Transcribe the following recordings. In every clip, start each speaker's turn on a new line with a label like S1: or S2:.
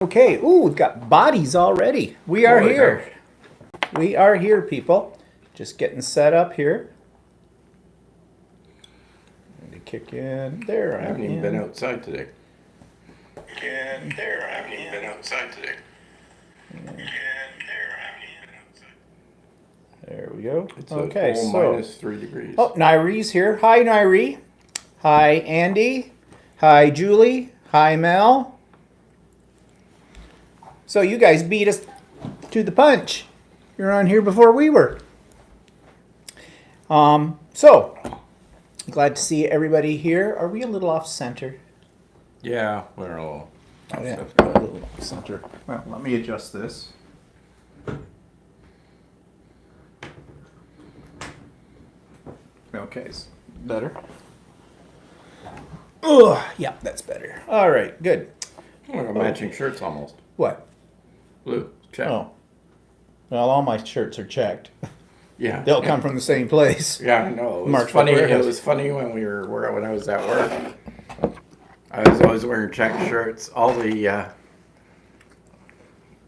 S1: Okay, ooh, we've got bodies already. We are here. We are here, people. Just getting set up here. Need to kick in. There
S2: I haven't even been outside today.
S1: There we go.
S2: It's
S1: okay,
S2: so minus 3 degrees.
S1: Oh, Nyrie's here. Hi, Nyrie. Hi, Andy. Hi, Julie. Hi, Mel. So you guys beat us to the punch. You're on here before we were. So glad to see everybody here. Are we a little off center?
S2: Yeah, we're a little.
S1: Oh, yeah, a little off center. Well, let me adjust this. Okay, better. Oh, yeah, that's better. All right, good.
S2: We got matching shirts almost.
S1: What?
S2: Blue. Check.
S1: Oh. Well, all my shirts are checked.
S2: Yeah.
S1: They'll come from the same place.
S2: Yeah, I know. It was
S1: March
S2: funny.
S1: Warehouse.
S2: It was funny when when I was at work. I was always wearing checked shirts. All the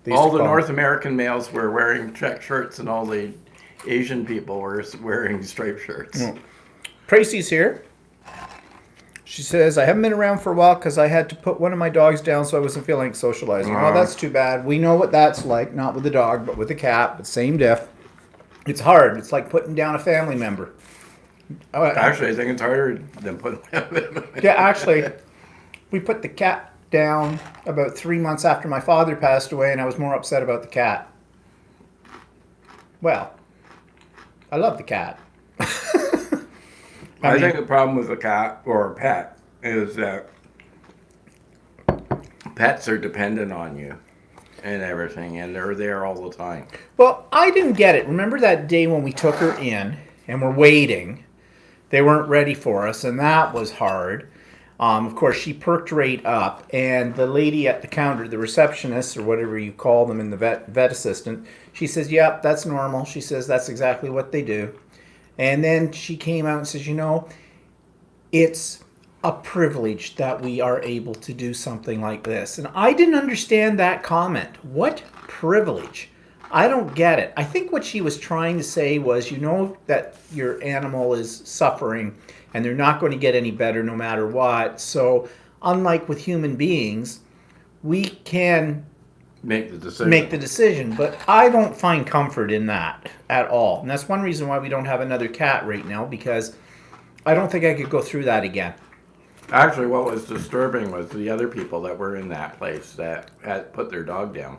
S2: North American males were wearing checked shirts, and all the Asian people were wearing striped shirts.
S1: Tracy's here. She says, I haven't been around for a while because I had to put one of my dogs down so I wasn't feeling like socializing. Well, that's too bad. We know what that's like, not with the dog, but with the cat, but same diff. It's hard. It's like putting down a family member.
S2: Actually, I think it's harder than putting.
S1: Yeah, actually, we put the cat down about 3 months after my father passed away, and I was more upset about the cat. Well, I love the cat.
S2: I think the problem with a cat or a pet is that pets are dependent on you and everything, and they're there all the time.
S1: Well, I didn't get it. Remember that day when we took her in and we're waiting? They weren't ready for us, and that was hard. Of course, she perked right up, and the lady at the counter, the receptionist, or whatever you call them in the vet assistant, she says, yep, that's normal. She says, that's exactly what they do. And then she came out and says, you know, it's a privilege that we are able to do something like this. And I didn't understand that comment. What privilege? I don't get it. I think what she was trying to say was, you know that your animal is suffering and they're not going to get any better no matter what. So unlike with human beings, we can
S2: make the decision.
S1: But I don't find comfort in that at all. And that's one reason why we don't have another cat right now, because I don't think I could go through that again.
S2: Actually, what was disturbing was the other people that were in that place that had put their dog down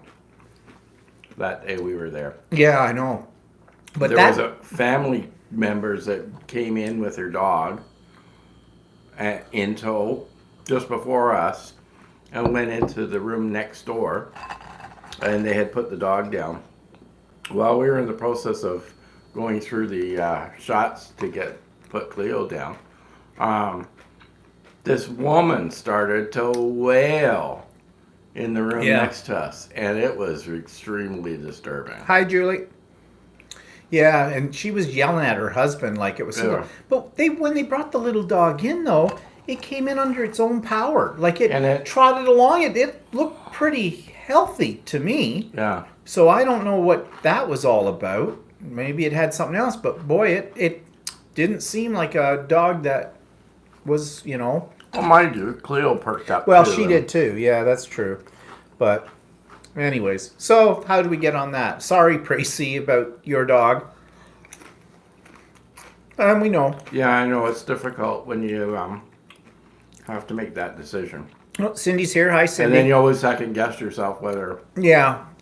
S2: that day we were there.
S1: Yeah, I know. But
S2: there was a family members that came in with their dog in tow just before us and went into the room next door, and they had put the dog down. While we were in the process of going through the shots to put Cleo down, this woman started to wail in the room next to us, and it was extremely disturbing.
S1: Hi, Julie. Yeah, and she was yelling at her husband like it was.
S2: Yeah.
S1: But when they brought the little dog in, though, it came in under its own power. Like it trotted along. It looked pretty healthy to me.
S2: Yeah.
S1: So I don't know what that was all about. Maybe it had something else. But boy, it didn't seem like a dog that was, you know.
S2: Well, mind you, Cleo perked up.
S1: Well, she did too. Yeah, that's true. But anyways, so how do we get on that? Sorry, Tracy, about your dog. We know.
S2: Yeah, I know. It's difficult when you have to make that decision.
S1: Oh, Cindy's here. Hi, Cindy.
S2: And then you always second guess yourself whether you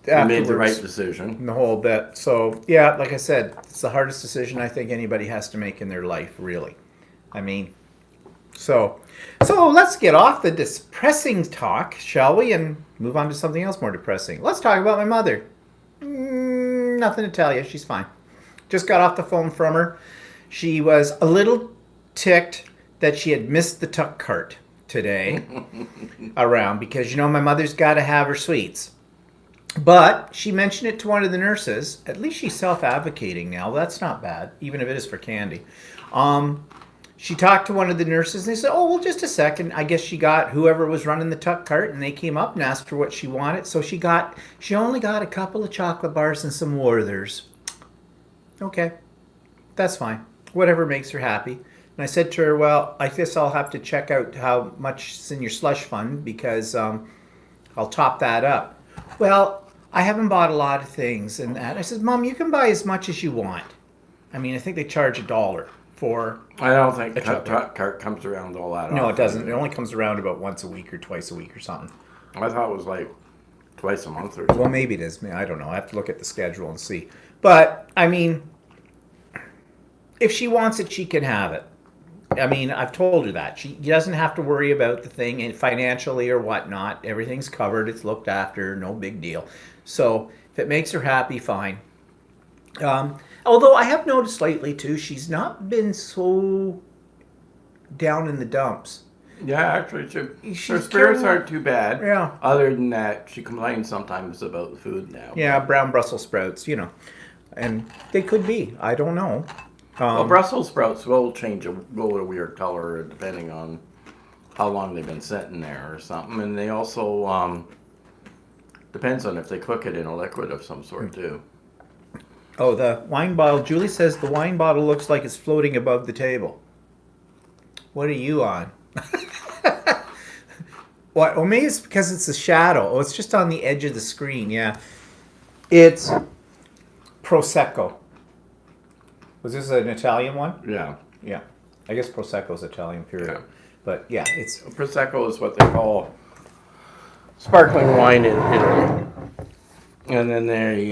S2: made the right decision.
S1: The whole bit. So, yeah, like I said, it's the hardest decision I think anybody has to make in their life, really. I mean, so let's get off the depressing talk, shall we, and move on to something else more depressing. Let's talk about my mother. Nothing to tell you. She's fine. Just got off the phone from her. She was a little ticked that she had missed the tuck cart today around because, you know, my mother's got to have her sweets. But she mentioned it to one of the nurses. At least she's self-advocating now. That's not bad, even if it is for candy. she talked to one of the nurses, and they said, "Oh, well, just a second." I guess she got whoever was running the tuck cart, and they came up and asked her what she wanted. So she only got a couple of chocolate bars and some Werthers. Okay, that's fine. Whatever makes her happy. And I said to her, "Well, I guess I'll have to check out how much is in your slush fund because I'll top that up." Well, I haven't bought a lot of things and that. I said, "Mom, you can buy as much as you want." I mean, I think they charge $1 for.
S2: I don't think
S1: A
S2: the
S1: chocolate.
S2: cart comes around all that
S1: No, it
S2: often.
S1: doesn't. It only comes around about once a week or twice a week or something.
S2: I thought it was like twice a month or
S1: Well,
S2: something.
S1: maybe it is. I don't know. I have to look at the schedule and see. But I mean, if she wants it, she can have it. I mean, I've told her that she doesn't have to worry about the thing and financially or whatnot. Everything's covered. It's looked after. No big deal. So if it makes her happy, fine. Although I have noticed lately too, she's not been so down in the dumps.
S2: Yeah, actually,
S1: She's
S2: her spirits
S1: carrying-
S2: aren't too bad.
S1: Yeah.
S2: Other than that, she complains sometimes about the food now.
S1: Yeah, brown Brussels sprouts, and they could be. I don't know.
S2: Well, Brussels sprouts will go a weird color depending on how long they've been sitting there or something. And they also, depends on if they cook it in a liquid of some sort too.
S1: Oh, the wine bottle. Julie says the wine bottle looks like it's floating above the table. What are you on? What? Oh, maybe it's because it's a shadow. Oh, it's just on the edge of the screen. Yeah. It's Prosecco. Was this an Italian one?
S2: Yeah.
S1: Yeah. I guess Prosecco's Italian, period.
S2: Yeah.
S1: But yeah, it's.
S2: Prosecco is what they call sparkling wine in Italy. And then they,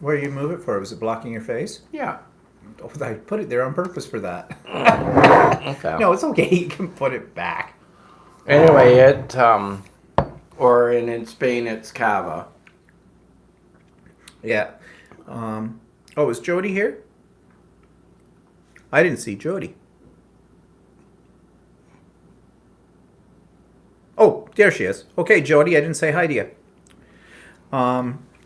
S1: Where do you move it for? Was it blocking your face?
S2: yeah.
S1: Oh, I put it there on purpose for that.
S2: Okay.
S1: No, it's okay. You can put it back.
S2: Anyway, in Spain, it's cava.
S1: Yeah. Oh, is Jody here? I didn't see Jody. Oh, there she is. Okay, Jody, I didn't say hi to you.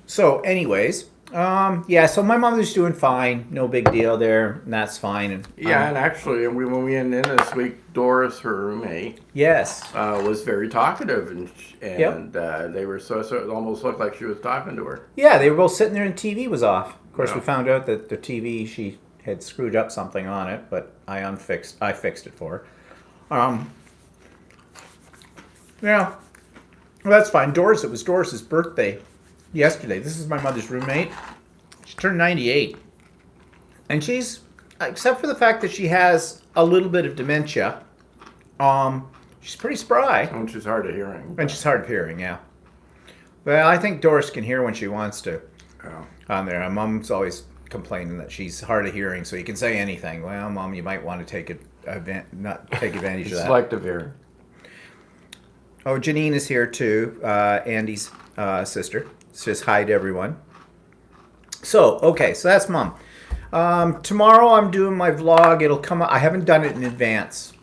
S1: So anyways, yeah, so my mother's doing fine. No big deal there. And that's fine. And
S2: Yeah, and actually, when we went in this week, Doris, her roommate,
S1: yes.
S2: was very talkative, and
S1: Yep.
S2: they were so it almost looked like she was talking to her.
S1: Yeah, they were both sitting there and the TV was off. Of course,
S2: Yeah.
S1: we found out that the TV, she had screwed up something on it, but I fixed it for her. Yeah, well, that's fine. It was Doris's birthday yesterday. This is my mother's roommate. She turned 98. And she's, except for the fact that she has a little bit of dementia, she's pretty spry.
S2: And she's hard of hearing.
S1: And she's hard of hearing, yeah. Well, I think Doris can hear when she wants to
S2: Yeah.
S1: on there. Mom's always complaining that she's hard of hearing, so you can say anything. Well, Mom, you might want to not take advantage of that.
S2: Selective hearing.
S1: Oh, Janine is here too, Andy's sister. Says hi to everyone. So, okay, so that's Mom. Tomorrow I'm doing my vlog. It'll come out. I haven't done it in advance.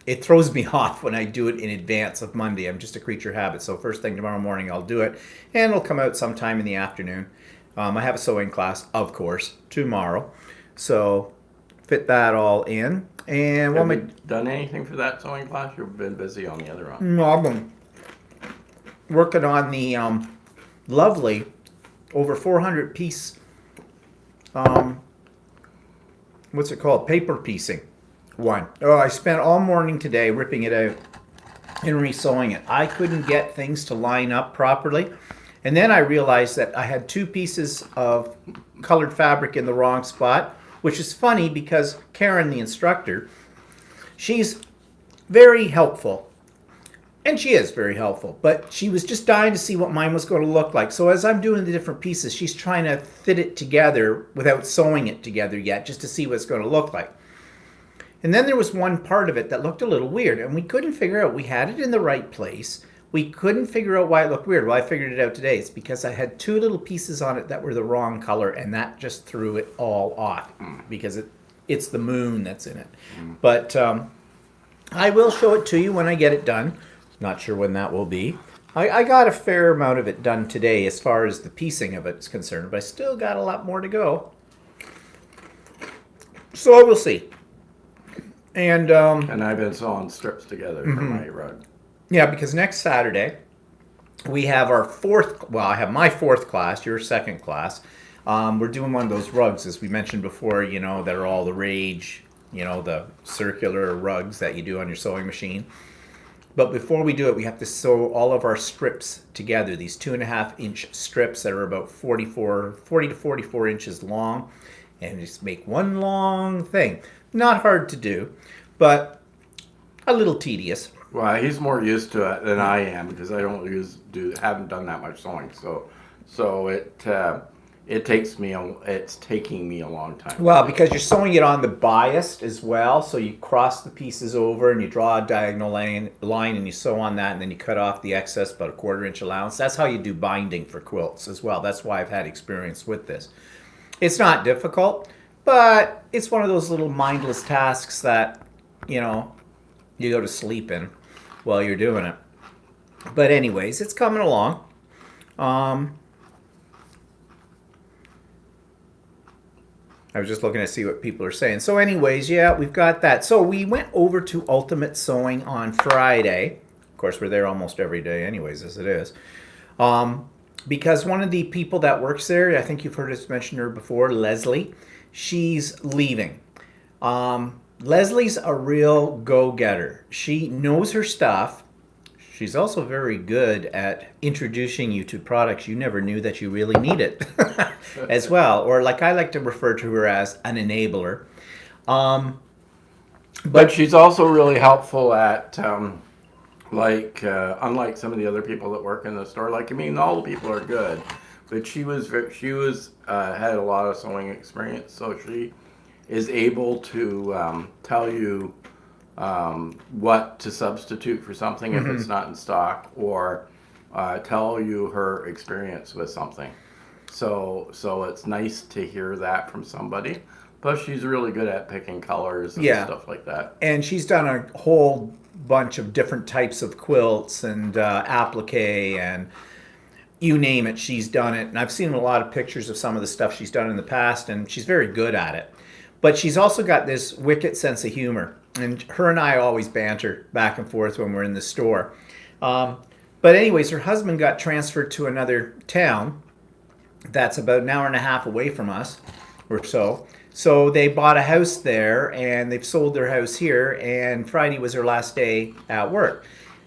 S1: It throws me off when I do it in advance of Monday. I'm just a creature of habit. So first thing tomorrow morning I'll do it, and it'll come out sometime in the afternoon. I have a sewing class, of course, tomorrow. So fit that all in. And
S2: Have
S1: what
S2: you done anything for that sewing class? You've been busy on the other one.
S1: No, I've been working on the lovely over 400 piece, what's it called? Paper piecing one. Oh, I spent all morning today ripping it out and resewing it. I couldn't get things to line up properly. And then I realized that I had 2 pieces of colored fabric in the wrong spot, which is funny because Karen, the instructor, she's very helpful. And she is very helpful, but she was just dying to see what mine was going to look like. So as I'm doing the different pieces, she's trying to fit it together without sewing it together yet, just to see what it's going to look like. And then there was one part of it that looked a little weird, and we couldn't figure out. We had it in the right place. We couldn't figure out why it looked weird. Well, I figured it out today. It's because I had 2 little pieces on it that were the wrong color, and that just threw it all off because it's the moon that's in it. But I will show it to you when I get it done. Not sure when that will be. I got a fair amount of it done today as far as the piecing of it is concerned, but I still got a lot more to go. So we'll see. And
S2: And I've been sewing strips together for my rug.
S1: yeah, because next Saturday we have our fourth. Well, I have my fourth class. Your second class. We're doing one of those rugs, as we mentioned before. You know, that are all the rage. You know, the circular rugs that you do on your sewing machine. But before we do it, we have to sew all of our strips together. These 2.5-inch strips that are about 40 to 44 inches long, and just make one long thing. Not hard to do, but a little tedious.
S2: Well, he's more used to it than I am because I haven't done that much sewing. So it's taking me a long time.
S1: Well, because you're sewing it on the bias as well, so you cross the pieces over and you draw a diagonal line and you sew on that, and then you cut off the excess, about a 1/4 inch allowance. That's how you do binding for quilts as well. That's why I've had experience with this. It's not difficult, but it's one of those little mindless tasks that, you know, you go to sleep in while you're doing it. But anyways, it's coming along. I was just looking to see what people are saying. So anyways, yeah, we've got that. So we went over to Ultimate Sewing on Friday. Of course, we're there almost every day anyways, as it is. Because one of the people that works there, I think you've heard us mention her before, Leslie, she's leaving. Leslie's a real go-getter. She knows her stuff. She's also very good at introducing you to products you never knew that you really needed as well. Or like I like to refer to her as an enabler.
S2: But she's also really helpful at, unlike some of the other people that work in the store. Like, I mean, all the people are good, but she had a lot of sewing experience, so she is able to tell you what to substitute for something if it's not in stock, or tell you her experience with something. So it's nice to hear that from somebody. Plus, she's really good at picking colors and stuff like that.
S1: And she's done a whole bunch of different types of quilts and applique and you name it, she's done it. And I've seen a lot of pictures of some of the stuff she's done in the past, and she's very good at it. But she's also got this wicked sense of humor. And her and I always banter back and forth when we're in the store. But anyways, her husband got transferred to another town that's about an hour and a half away from us or so. So they bought a house there, and they've sold their house here, and Friday was her last day at work.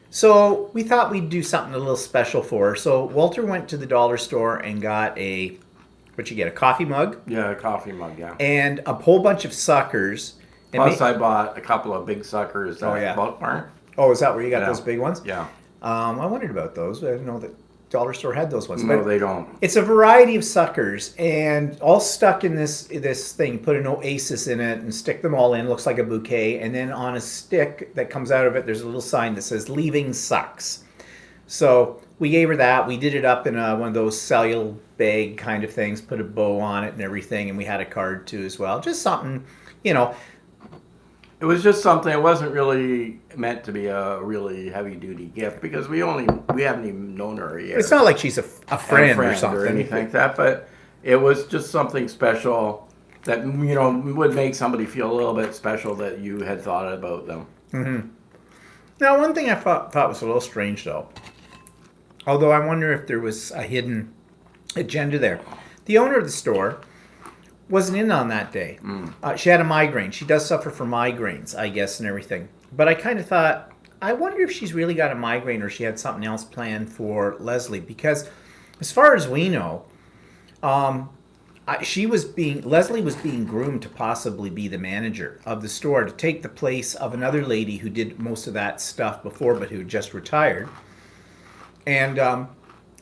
S1: So we thought we'd do something a little special for her. So Walter went to the dollar store and got a coffee mug?
S2: Yeah, a coffee mug, yeah.
S1: And a whole bunch of suckers.
S2: Plus, I bought a couple of big suckers at Bulk Barn.
S1: Oh, is that where you got those big ones?
S2: Yeah.
S1: I wondered about those. I didn't know that dollar store had those ones.
S2: No,
S1: but
S2: they don't.
S1: It's a variety of suckers, and all stuck in this thing. Put an oasis in it and stick them all in. Looks like a bouquet. And then on a stick that comes out of it, there's a little sign that says "Leaving Sucks." So we gave her that. We did it up in one of those cellular bag kind of things. Put a bow on it and everything, and we had a card too as well. Just something, you know.
S2: It was just something. It wasn't really meant to be a really heavy-duty gift because we haven't even known her a year.
S1: It's not like she's a friend or something
S2: or anything like that. But it was just something special that would make somebody feel a little bit special that you had thought about them.
S1: Mm-hmm. Now, one thing I thought was a little strange, though, although I wonder if there was a hidden agenda there. The owner of the store wasn't in on that day. She had a migraine. She does suffer from migraines, I guess, and everything. But I kind of thought, I wonder if she's really got a migraine or she had something else planned for Leslie. Because as far as we know, Leslie was being groomed to possibly be the manager of the store, to take the place of another lady who did most of that stuff before, but who just retired. And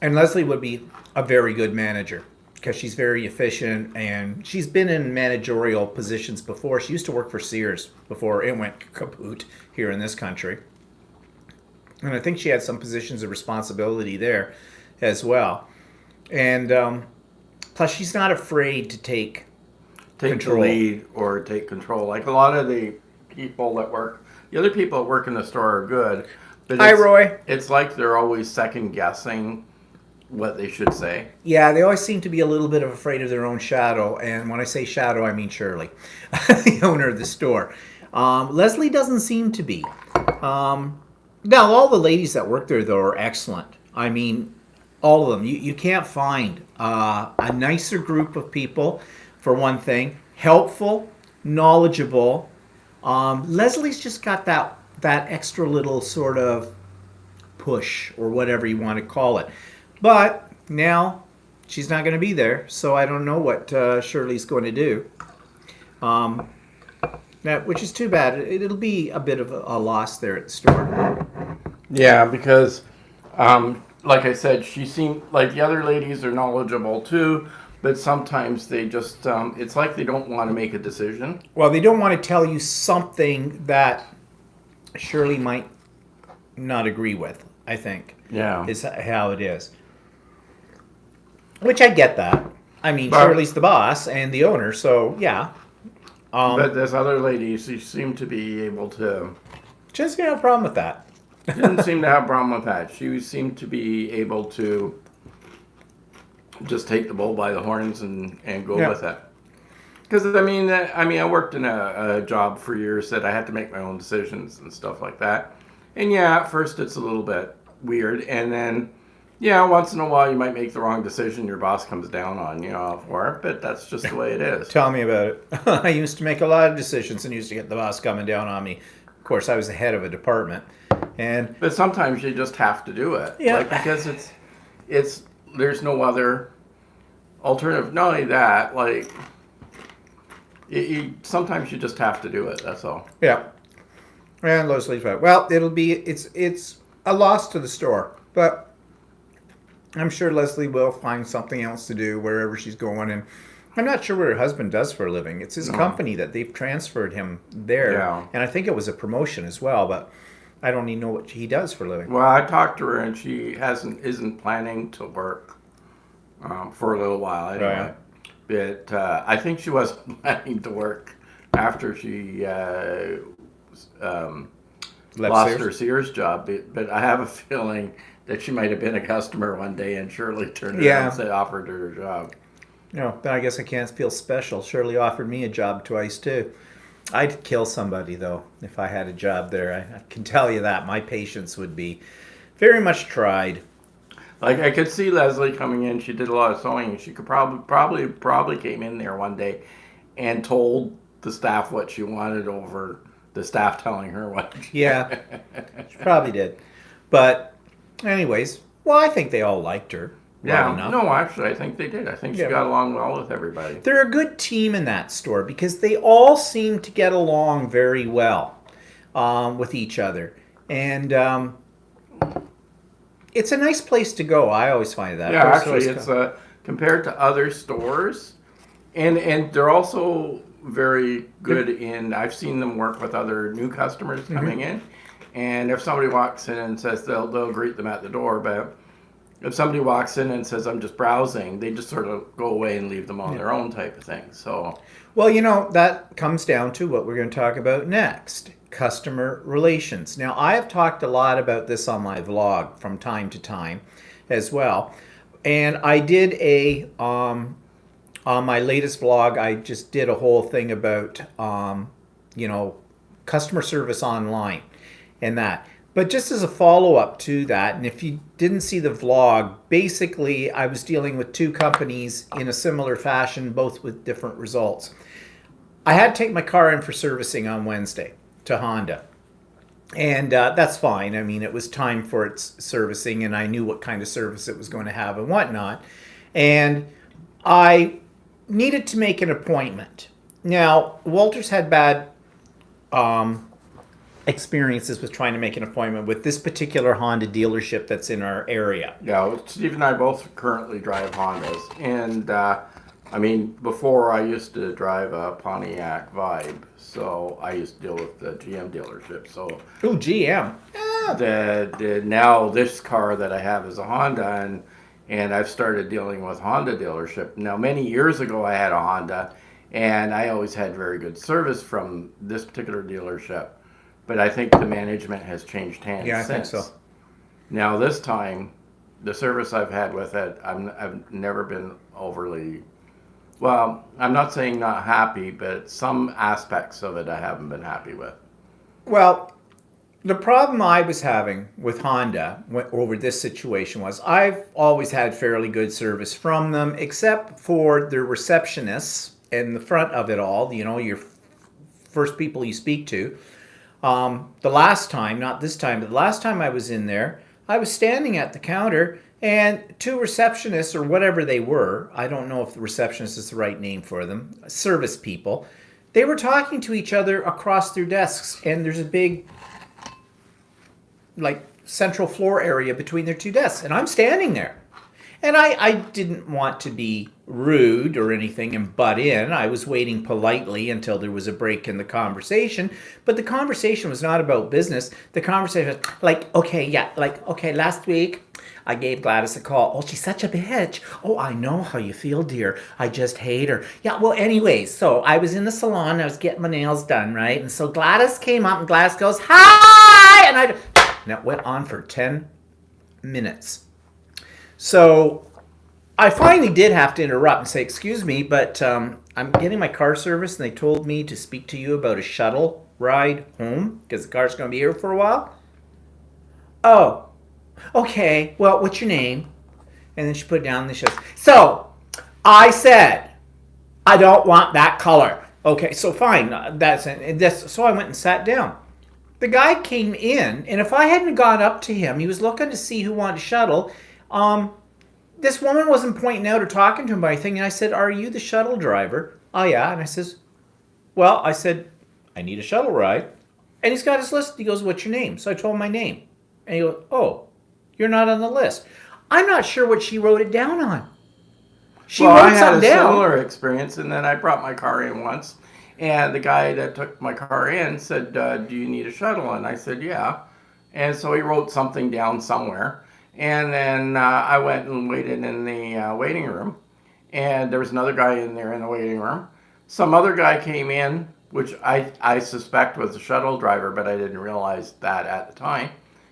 S1: Leslie would be a very good manager, because she's very efficient, and she's been in managerial positions before. She used to work for Sears before it went kaput here in this country. And I think she had some positions of responsibility there as well. And plus, she's not afraid to take control.
S2: The lead or take control. Like a lot of the other people that work in the store are good. But
S1: Hi, Roy.
S2: It's like they're always second guessing what they should say.
S1: Yeah, they always seem to be a little bit afraid of their own shadow. And when I say shadow, I mean Shirley, the owner of the store. Leslie doesn't seem to be. Now, all the ladies that work there, though, are excellent. I mean, all of them. You can't find a nicer group of people, for one thing. Helpful, knowledgeable. Leslie's just got that extra little sort of push, or whatever you want to call it. But now she's not going to be there, so I don't know what Shirley's going to do. Which is too bad. It'll be a bit of a loss there at the store.
S2: Yeah, because, like I said, she seemed like the other ladies are knowledgeable too, but sometimes they just, it's like they don't want to make a decision.
S1: Well, they don't want to tell you something that Shirley might not agree with, I think.
S2: Yeah.
S1: Is how it is. Which I get that. I mean,
S2: But-
S1: Shirley's the boss and the owner, so yeah.
S2: But this other lady, she seemed to be able to,
S1: She doesn't have a problem with that.
S2: didn't seem to have a problem with that. She seemed to be able to just take the bull by the horns and go
S1: Yeah.
S2: with it. Because I worked in a job for years that I had to make my own decisions and stuff like that. And yeah, at first it's a little bit weird, and then yeah, once in a while you might make the wrong decision. Your boss comes down on you for it, but that's just the way it is.
S1: Tell me about it. I used to make a lot of decisions and used to get the boss coming down on me. Of course, I was the head of a department. And
S2: But sometimes you just have to do it,
S1: Yeah.
S2: because it's there's no other alternative. Not only that, like sometimes you just have to do it. That's all.
S1: yeah. And Leslie's right. Well, it's a loss to the store, but I'm sure Leslie will find something else to do wherever she's going. And I'm not sure what her husband does for a living. It's his company that they've transferred him there.
S2: Yeah.
S1: And I think it was a promotion as well, but I don't even know what he does for a living.
S2: Well, I talked to her, and she isn't planning to work for a little while anyway. But I think she was planning to work after she lost her Sears job. But I have a feeling that she might have been a customer one day, and Shirley turned around and said, offered her a job.
S1: No, but I guess I can't feel special. Shirley offered me a job twice too. I'd kill somebody though if I had a job there. I can tell you that my patience would be very much tried.
S2: Like I could see Leslie coming in. She did a lot of sewing. She could probably came in there one day and told the staff what she wanted over the staff telling her what.
S1: Yeah, she probably did. But anyways, well, I think they all liked her. well enough.
S2: No, actually, I think they did. I think she got along well with everybody.
S1: They're a good team in that store because they all seem to get along very well with each other. And it's a nice place to go. I always find that.
S2: Yeah, actually, it's compared to other stores, and they're also very good in. I've seen them work with other new customers coming in, and if somebody walks in and says they'll greet them at the door, but if somebody walks in and says I'm just browsing, they just sort of go away and leave them on their own type of thing. So,
S1: well, you know, that comes down to what we're going to talk about next. Customer relations. Now, I have talked a lot about this on my vlog from time to time as well. And I did on my latest vlog, I just did a whole thing about, customer service online and that. But just as a follow-up to that, and if you didn't see the vlog, basically I was dealing with two companies in a similar fashion, both with different results. I had to take my car in for servicing on Wednesday to Honda. And that's fine. I mean, it was time for its servicing, and I knew what kind of service it was going to have and whatnot. And I needed to make an appointment. Now, Walter's had bad experiences with trying to make an appointment with this particular Honda dealership that's in our area.
S2: yeah, Steve and I both currently drive Hondas, and before I used to drive a Pontiac Vibe, so I used to deal with the GM dealership. So
S1: Ooh, GM.
S2: now this car that I have is a Honda, and I've started dealing with Honda dealership. Now, many years ago I had a Honda, and I always had very good service from this particular dealership, but I think the management has changed hands
S1: Yeah, I
S2: since.
S1: think so.
S2: Now this time, the service I've had with it, I've never been overly Well, I'm not saying not happy, but some aspects of it I haven't been happy with.
S1: Well, the problem I was having with Honda over this situation was I've always had fairly good service from them, except for their receptionists in the front of it all, you know, your first people you speak to. The last time, not this time, but the last time I was in there, I was standing at the counter and two receptionists, or whatever they were, I don't know if the receptionist is the right name for them, service people, they were talking to each other across their desks, and there's a big, like, central floor area between their two desks, and I'm standing there. And I didn't want to be rude or anything and butt in. I was waiting politely until there was a break in the conversation. But the conversation was not about business. The conversation was like, okay, last week I gave Gladys a call. Oh, she's such a bitch. Oh, I know how you feel, dear. I just hate her. Yeah, well, anyways, so I was in the salon. I was getting my nails done, right? And so Gladys came up and Gladys goes, hi! And it went on for 10 minutes. So I finally did have to interrupt and say, excuse me, but I'm getting my car serviced and they told me to speak to you about a shuttle ride home because the car's going to be here for a while. Oh, okay. Well, what's your name? And then she put it down and she says, so I said, I don't want that color. Okay, so fine. So I went and sat down. The guy came in, and if I hadn't gone up to him, he was looking to see who wanted a shuttle. This woman wasn't pointing out or talking to him about anything, and I said, are you the shuttle driver? Oh, yeah. And I says, well, I said, I need a shuttle ride. And he's got his list. He goes, what's your name? So I told him my name. And he goes, oh, you're not on the list. I'm not sure what she wrote it down on. She wrote
S2: I had
S1: something
S2: a
S1: down.
S2: similar experience, and then I brought my car in once, and the guy that took my car in said, do you need a shuttle? And I said, yeah. And so he wrote something down somewhere. And then I went and waited in the waiting room. And there was another guy in there in the waiting room. Some other guy came in, which I suspect was the shuttle driver, but I didn't realize that at the time.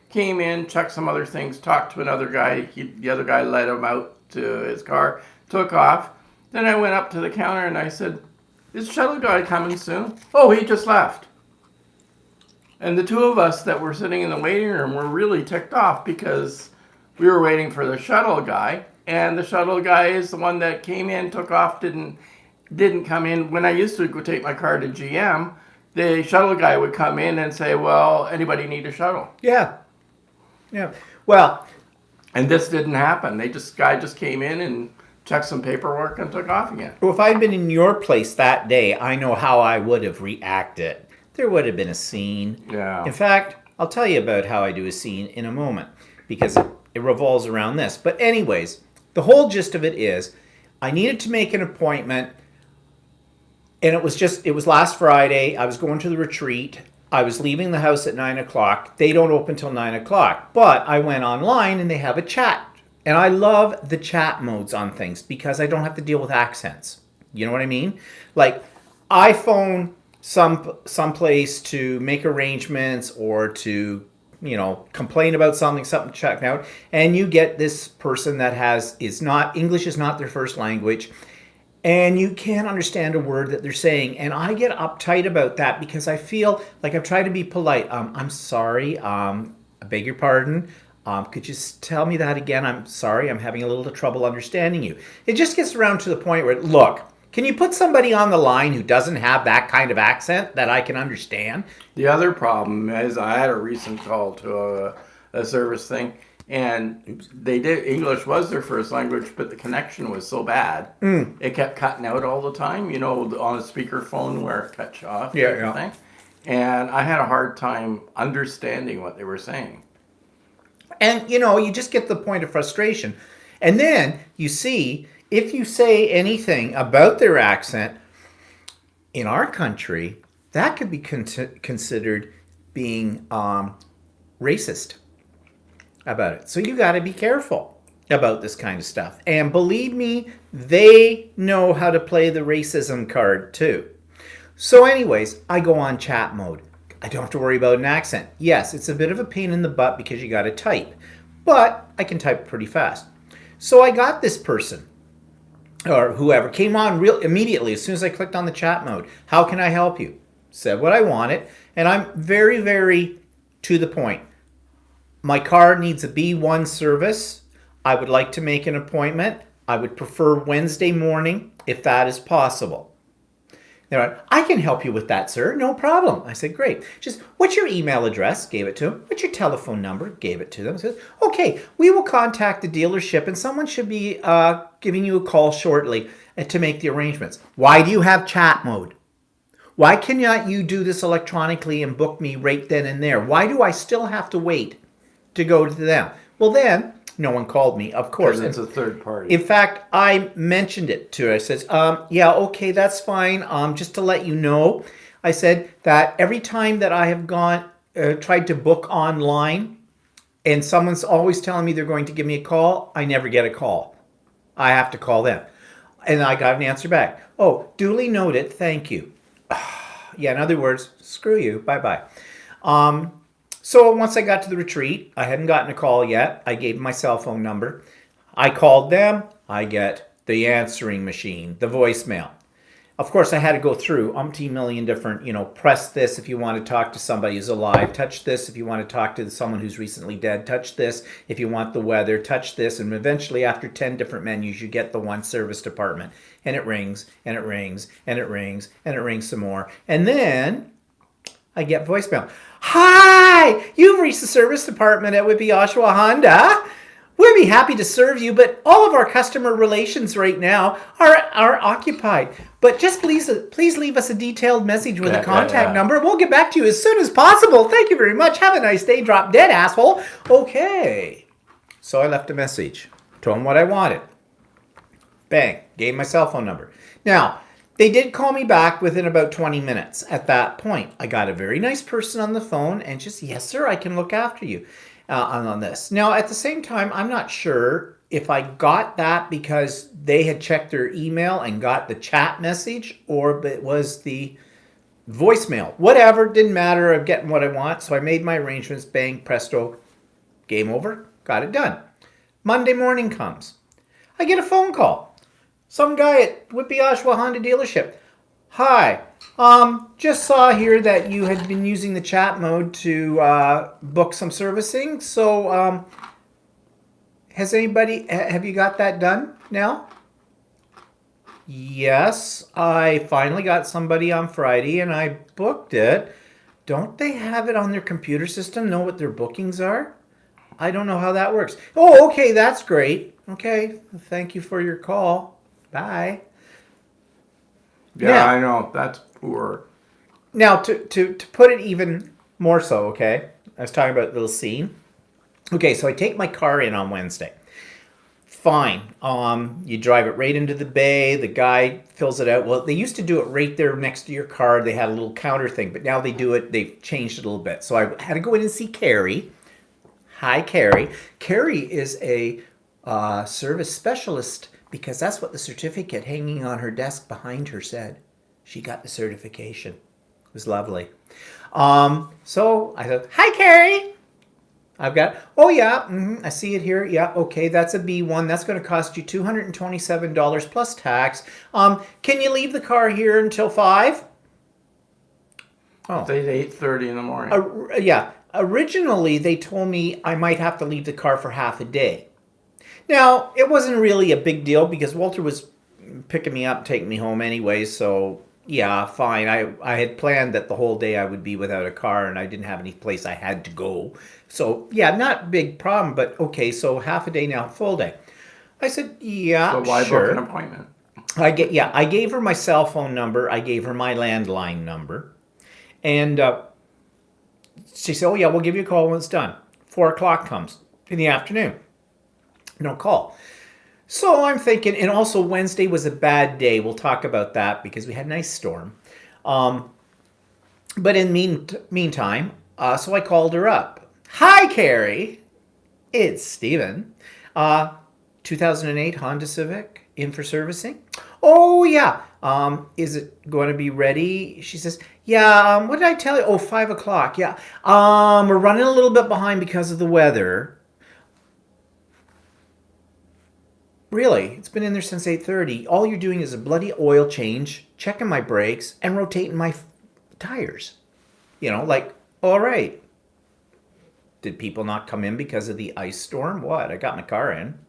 S2: Came in, checked some other things, talked to another guy. The other guy led him out to his car, took off. Then I went up to the counter and I said, is the shuttle guy coming soon? Oh, he just left. And the two of us that were sitting in the waiting room were really ticked off because we were waiting for the shuttle guy, and the shuttle guy is the one that came in, took off, didn't come in. When I used to go take my car to GM, the shuttle guy would come in and say, well, anybody need a shuttle?
S1: Yeah. Well,
S2: and this didn't happen. Guy just came in and checked some paperwork and took off again.
S1: if I'd been in your place that day, I know how I would have reacted. There would have been a scene.
S2: Yeah.
S1: In fact, I'll tell you about how I do a scene in a moment because it revolves around this. But anyways, the whole gist of it is I needed to make an appointment, and it was last Friday. I was going to the retreat. I was leaving the house at 9 o'clock. They don't open till 9 o'clock. But I went online and they have a chat. And I love the chat modes on things because I don't have to deal with accents. You know what I mean? Like, I phone someplace to make arrangements or to, complain about something checked out, and you get this person that English is not their first language, and you can't understand a word that they're saying. And I get uptight about that because I feel like I've tried to be polite. I'm sorry. I beg your pardon. Could you tell me that again? I'm sorry. I'm having a little trouble understanding you. It just gets around to the point where, look, can you put somebody on the line who doesn't have that kind of accent that I can understand?
S2: The other problem is I had a recent call to a service thing, and English was their first language, but the connection was so bad. It kept cutting out all the time, on a speakerphone where it cuts off.
S1: Yeah.
S2: And I had a hard time understanding what they were saying.
S1: And, you just get the point of frustration. And then you see, if you say anything about their accent in our country, that could be considered being racist about it. So you got to be careful about this kind of stuff. And believe me, they know how to play the racism card too. So anyways, I go on chat mode. I don't have to worry about an accent. Yes, it's a bit of a pain in the butt because you got to type, but I can type pretty fast. So I got this person. or whoever came on real immediately as soon as I clicked on the chat mode. How can I help you? Said what I wanted, and I'm very, very to the point. My car needs a B1 service. I would like to make an appointment. I would prefer Wednesday morning if that is possible. They're like, I can help you with that, sir. No problem. I said, great. Just, what's your email address? Gave it to them. What's your telephone number? Gave it to them. Said, okay, we will contact the dealership and someone should be giving you a call shortly to make the arrangements. Why do you have chat mode? Why cannot you do this electronically and book me right then and there? Why do I still have to wait to go to them? Well, then, no one called me, of course.
S2: Because it's a third party.
S1: In fact, I mentioned it to her. I said, yeah, okay, that's fine. Just to let you know, I said that every time that I have tried to book online and someone's always telling me they're going to give me a call, I never get a call. I have to call them. And I got an answer back. Oh, duly noted. Thank you. Yeah, in other words, screw you. Bye-bye. So once I got to the retreat, I hadn't gotten a call yet. I gave my cell phone number. I called them. I get the answering machine, the voicemail. Of course, I had to go through umpteen million different, press this if you want to talk to somebody who's alive. Touch this if you want to talk to someone who's recently dead. Touch this if you want the weather. Touch this. And eventually, after 10 different menus, you get the one service department. And it rings, and it rings, and it rings, and it rings some more. And then I get voicemail. Hi, you've reached the service department at Whitby Oshawa Honda. We'll be happy to serve you, but all of our customer relations right now are occupied. But just please leave us a detailed message with a contact number. We'll get back to you as soon as possible. Thank you very much. Have a nice day. Drop dead, asshole. Okay. So I left a message. Told them what I wanted. Bang. Gave my cell phone number. Now, they did call me back within about 20 minutes. At that point, I got a very nice person on the phone and just, yes, sir, I can look after you on this. Now, at the same time, I'm not sure if I got that because they had checked their email and got the chat message or it was the voicemail. Whatever, didn't matter. I'm getting what I want. So I made my arrangements. Bang, presto, game over. Got it done. Monday morning comes. I get a phone call. Some guy at Whitby Oshawa Honda dealership. Hi, just saw here that you had been using the chat mode to book some servicing. So, have you got that done now? Yes, I finally got somebody on Friday and I booked it. Don't they have it on their computer system, know what their bookings are? I don't know how that works. Oh, okay, that's great. Okay, thank you for your call. Bye.
S2: Yeah, I know. That's poor.
S1: Now, to put it even more so, okay? I was talking about a little scene. Okay, so I take my car in on Wednesday. Fine. You drive it right into the bay. The guy fills it out. Well, they used to do it right there next to your car. They had a little counter thing, but now they've changed it a little bit. So I had to go in and see Carrie. Hi, Carrie. Carrie is a service specialist because that's what the certificate hanging on her desk behind her said. She got the certification. It was lovely. So I said, hi, Carrie. I've got, oh yeah, I see it here. Yeah, okay, that's a B1. That's going to cost you $227 plus tax. Can you leave the car here until 5?
S2: Oh. It's 8:30 in the morning.
S1: Yeah. Originally, they told me I might have to leave the car for half a day. Now, it wasn't really a big deal because Walter was picking me up, taking me home anyway, so yeah, fine. I had planned that the whole day I would be without a car and I didn't have any place I had to go. So, yeah, not a big problem, but okay, so half a day now, full day. I said, yeah,
S2: so why
S1: sure.
S2: book an appointment?
S1: I gave her my cell phone number. I gave her my landline number. And she said, oh, yeah, we'll give you a call when it's done. 4 o'clock comes in the afternoon. No call. So I'm thinking, and also Wednesday was a bad day. We'll talk about that because we had a nice storm. But in meantime, so I called her up. Hi, Carrie. It's Steven. 2008 Honda Civic in for servicing. Oh, yeah. Is it going to be ready? She says, yeah. What did I tell you? Oh, 5 o'clock. Yeah. We're running a little bit behind because of the weather. really, it's been in there since 8:30. All you're doing is a bloody oil change, checking my brakes, and rotating my tires. Like, all right. Did people not come in because of the ice storm? What? I got my car in.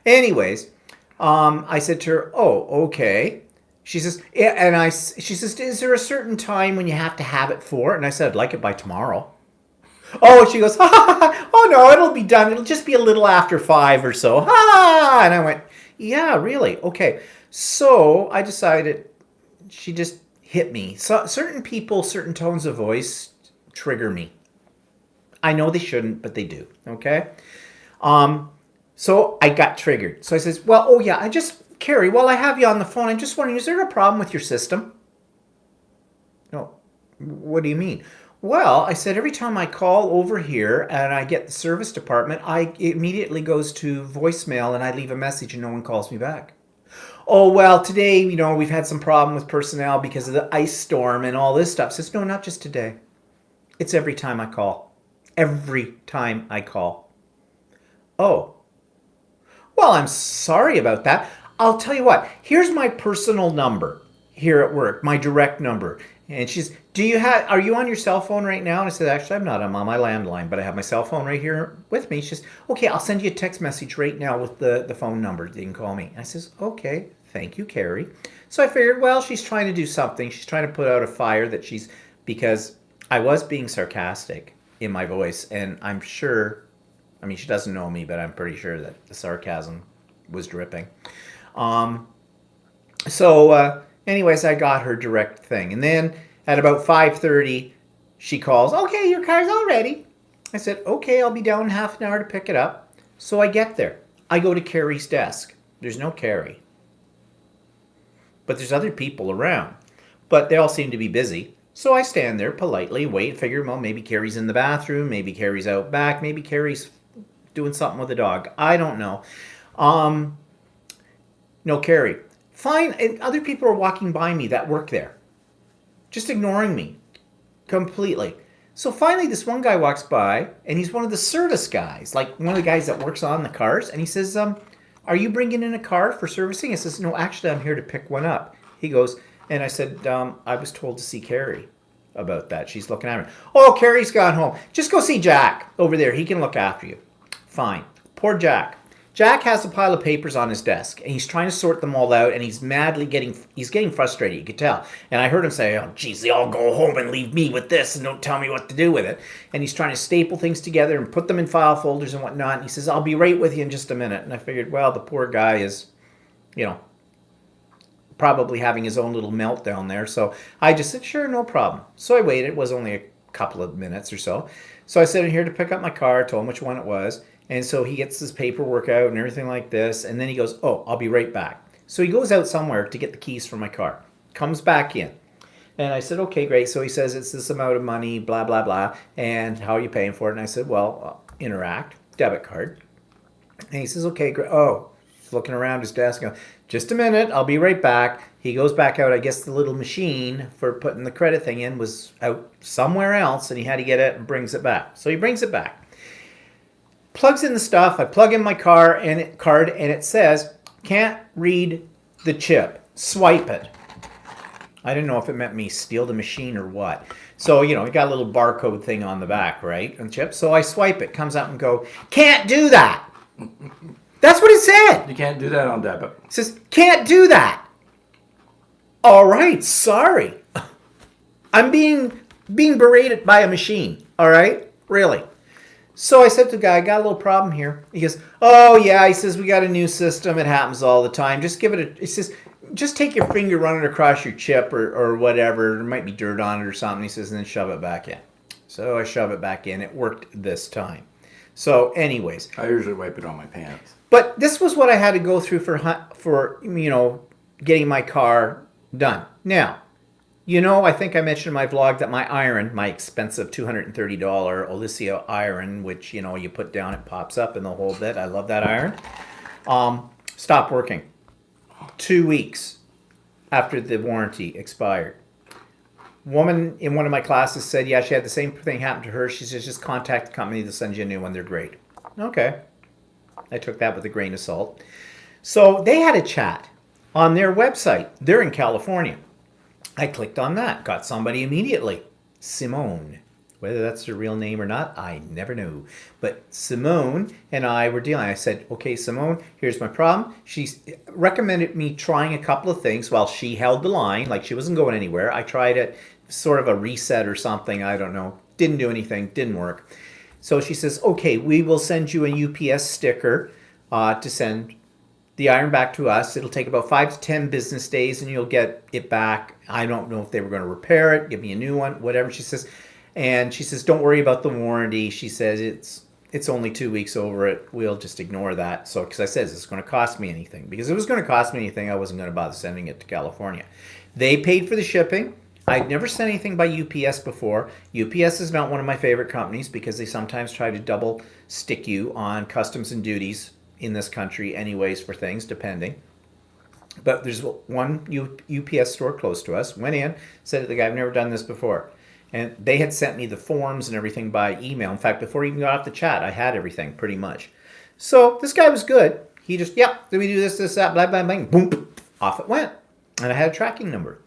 S1: Anyways, I said to her, "Oh, okay." She says, "Yeah," she says, "Is there a certain time when you have to have it for?" And I said, "I'd like it by tomorrow." Oh, and she goes, "Oh no, it'll be done. It'll just be a little after 5 or so." Ha! And I went, "Yeah, really? Okay." So I decided she just hit me. So certain people, certain tones of voice trigger me. I know they shouldn't, but they do. Okay. So I got triggered. So I says, "Well, oh yeah, Carrie, while I have you on the phone, I'm just wondering, is there a problem with your system?" No. What do you mean? Well, I said, every time I call over here and I get the service department, it immediately goes to voicemail and I leave a message and no one calls me back. "Oh, well, today, we've had some problem with personnel because of the ice storm and all this stuff." I says, "No, not just today. It's every time I call. Every time I call." "Oh, well, I'm sorry about that. I'll tell you what, here's my personal number here at work, my direct number." And she's, "Are you on your cell phone right now?" And I said, "Actually, I'm not. I'm on my landline, but I have my cell phone right here with me." She says, "Okay, I'll send you a text message right now with the phone number that you can call me." And I says, "Okay, thank you, Carrie." So I figured, well, she's trying to do something. She's trying to put out a fire because I was being sarcastic in my voice. And I'm sure, she doesn't know me, but I'm pretty sure that the sarcasm was dripping. Anyways, I got her direct thing. And then at about 5:30, she calls, "Okay, your car's all ready." I said, "Okay, I'll be down in half an hour to pick it up." So I get there. I go to Carrie's desk. There's no Carrie. But there's other people around. But they all seem to be busy. So I stand there politely, wait, figure, well, maybe Carrie's in the bathroom, maybe Carrie's out back, maybe Carrie's doing something with the dog. I don't know. No Carrie. Fine, and other people are walking by me that work there, just ignoring me completely. So finally, this one guy walks by, and he's one of the service guys, like one of the guys that works on the cars, and he says, "Are you bringing in a car for servicing?" I says, "No, actually, I'm here to pick one up." He goes, and I said, "I was told to see Carrie about that. She's looking at me." "Oh, Carrie's gone home. Just go see Jack over there. He can look after you." Fine. Poor Jack. Jack has a pile of papers on his desk, and he's trying to sort them all out, and he's getting frustrated, you could tell. And I heard him say, "Oh, geez, they all go home and leave me with this and don't tell me what to do with it." And he's trying to staple things together and put them in file folders and whatnot. And he says, "I'll be right with you in just a minute." And I figured, well, the poor guy is, probably having his own little meltdown there. So I just said, "Sure, no problem." So I waited. It was only a couple of minutes or so. So I said, "I'm here to pick up my car," told him which one it was. And so he gets his paperwork out and everything like this. And then he goes, "Oh, I'll be right back." So he goes out somewhere to get the keys for my car. Comes back in. And I said, "Okay, great." So he says, "It's this amount of money, blah, blah, blah. And how are you paying for it?" And I said, "Well, Interact, debit card." And he says, "Okay, great." Oh, he's looking around his desk. Going, "Just a minute. I'll be right back." He goes back out. I guess the little machine for putting the credit thing in was out somewhere else. And he had to get it and brings it back. So he brings it back. Plugs in the stuff. I plug in my card and it says, "Can't read the chip. Swipe it." I didn't know if it meant me steal the machine or what. So, it got a little barcode thing on the back, right? On the chip. So I swipe it. Comes out and go, "Can't do that." That's what it said.
S2: You can't do that on debit.
S1: It says, "Can't do that." All right, sorry. I'm being berated by a machine. All right? Really. So I said to the guy, "I got a little problem here." He goes, "Oh, yeah." He says, "We got a new system. It happens all the time. Just give it he says, "Just take your finger, run it across your chip or whatever. There might be dirt on it or something." He says, "and then shove it back in." So I shove it back in. It worked this time. So anyways.
S2: I usually wipe it on my pants.
S1: But this was what I had to go through for getting my car done. Now, I think I mentioned in my vlog that my expensive $230 Olicio iron, which, you put down, it pops up and the whole bit. I love that iron. Stopped working 2 weeks after the warranty expired. Woman in one of my classes said, yeah, she had the same thing happen to her. She says, "Just contact the company, they'll send you a new one. They're great." Okay. I took that with a grain of salt. So they had a chat on their website. They're in California. I clicked on that, got somebody immediately. Simone. Whether that's her real name or not, I never know. But Simone and I were dealing. I said, okay, Simone, here's my problem. She recommended me trying a couple of things while she held the line, like she wasn't going anywhere. I tried it, sort of a reset or something. I don't know. Didn't do anything. Didn't work. So she says, okay, we will send you a UPS sticker to send the iron back to us. It'll take about 5 to 10 business days and you'll get it back. I don't know if they were going to repair it, give me a new one, whatever. She says, and she says, don't worry about the warranty. She says, it's only 2 weeks over it. We'll just ignore that. So, because I said, is this going to cost me anything? Because if it was going to cost me anything, I wasn't going to bother sending it to California. They paid for the shipping. I'd never sent anything by UPS before. UPS is not one of my favorite companies because they sometimes try to double stick you on customs and duties in this country anyways for things, depending. But there's one UPS store close to us. Went in, said to the guy, I've never done this before. And they had sent me the forms and everything by email. In fact, before he even got off the chat, I had everything pretty much. So this guy was good. He just, yep, did we do this, that, blah, blah, blah, boom, off it went. And I had a tracking number.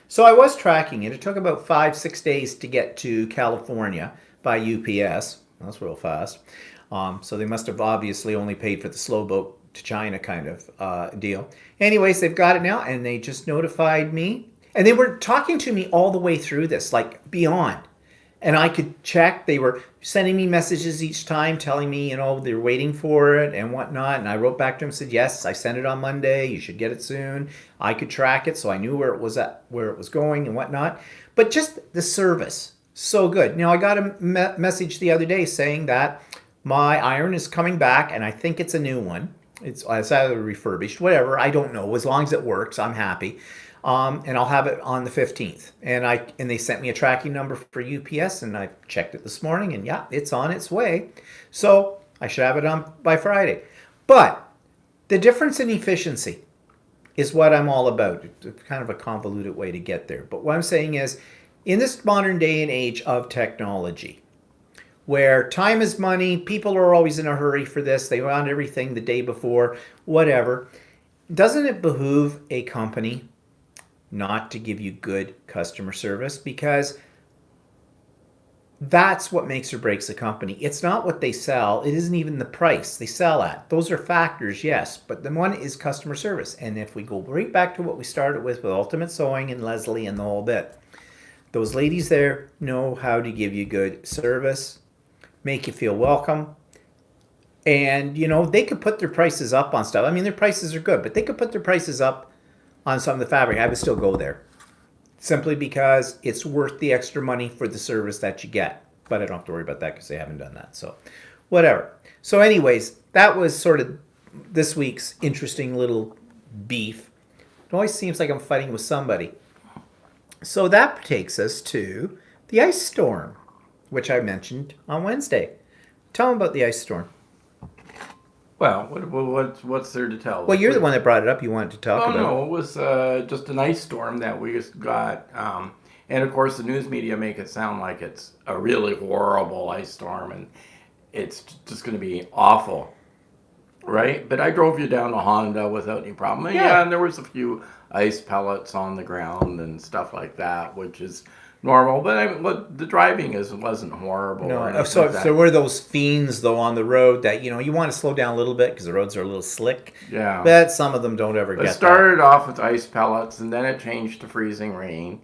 S1: So I was tracking it. It took about 5-6 days to get to California by UPS. That's real fast. So they must have obviously only paid for the slow boat to China kind of deal. Anyways, they've got it now, and they just notified me. And they were talking to me all the way through this, like beyond. And I could check. They were sending me messages each time telling me, they're waiting for it and whatnot. And I wrote back to them and said, yes, I sent it on Monday. You should get it soon. I could track it, so I knew where it was going and whatnot. But just the service, so good. Now, I got a message the other day saying that my iron is coming back, and I think it's a new one. It's either refurbished, whatever. I don't know. As long as it works, I'm happy. And I'll have it on the 15th. And they sent me a tracking number for UPS, and I checked it this morning, and yeah, it's on its way. So I should have it on by Friday. But the difference in efficiency is what I'm all about. It's kind of a convoluted way to get there. But what I'm saying is, in this modern day and age of technology, where time is money, people are always in a hurry for this, they want everything the day before, whatever, doesn't it behoove a company not to give you good customer service? Because that's what makes or breaks a company. It's not what they sell. It isn't even the price they sell at. Those are factors, yes, but the one is customer service. And if we go right back to what we started with Ultimate Sewing and Leslie and the whole bit, those ladies there know how to give you good service, make you feel welcome. And, they could put their prices up on stuff. I mean, their prices are good, but they could put their prices up on some of the fabric. I would still go there simply because it's worth the extra money for the service that you get. But I don't have to worry about that because they haven't done that. So whatever. So anyways, that was sort of this week's interesting little beef. It always seems like I'm fighting with somebody. So that takes us to the ice storm, which I mentioned on Wednesday. Tell them about the ice storm.
S2: Well, what's there to tell?
S1: Well, you're the one that brought it up. You wanted to talk about it.
S2: No, it was just an ice storm that we just got. And of course, the news media make it sound like it's a really horrible ice storm and it's just going to be awful, right? But I drove you down to Honda without any problem. Yeah, and there was a few ice pellets on the ground and stuff like that, which is normal. But the driving wasn't horrible.
S1: No, so there were those fiends though on the road that you want to slow down a little bit because the roads are a little slick.
S2: Yeah,
S1: but some of them don't ever get.
S2: It started off with ice pellets, and then it changed to freezing rain,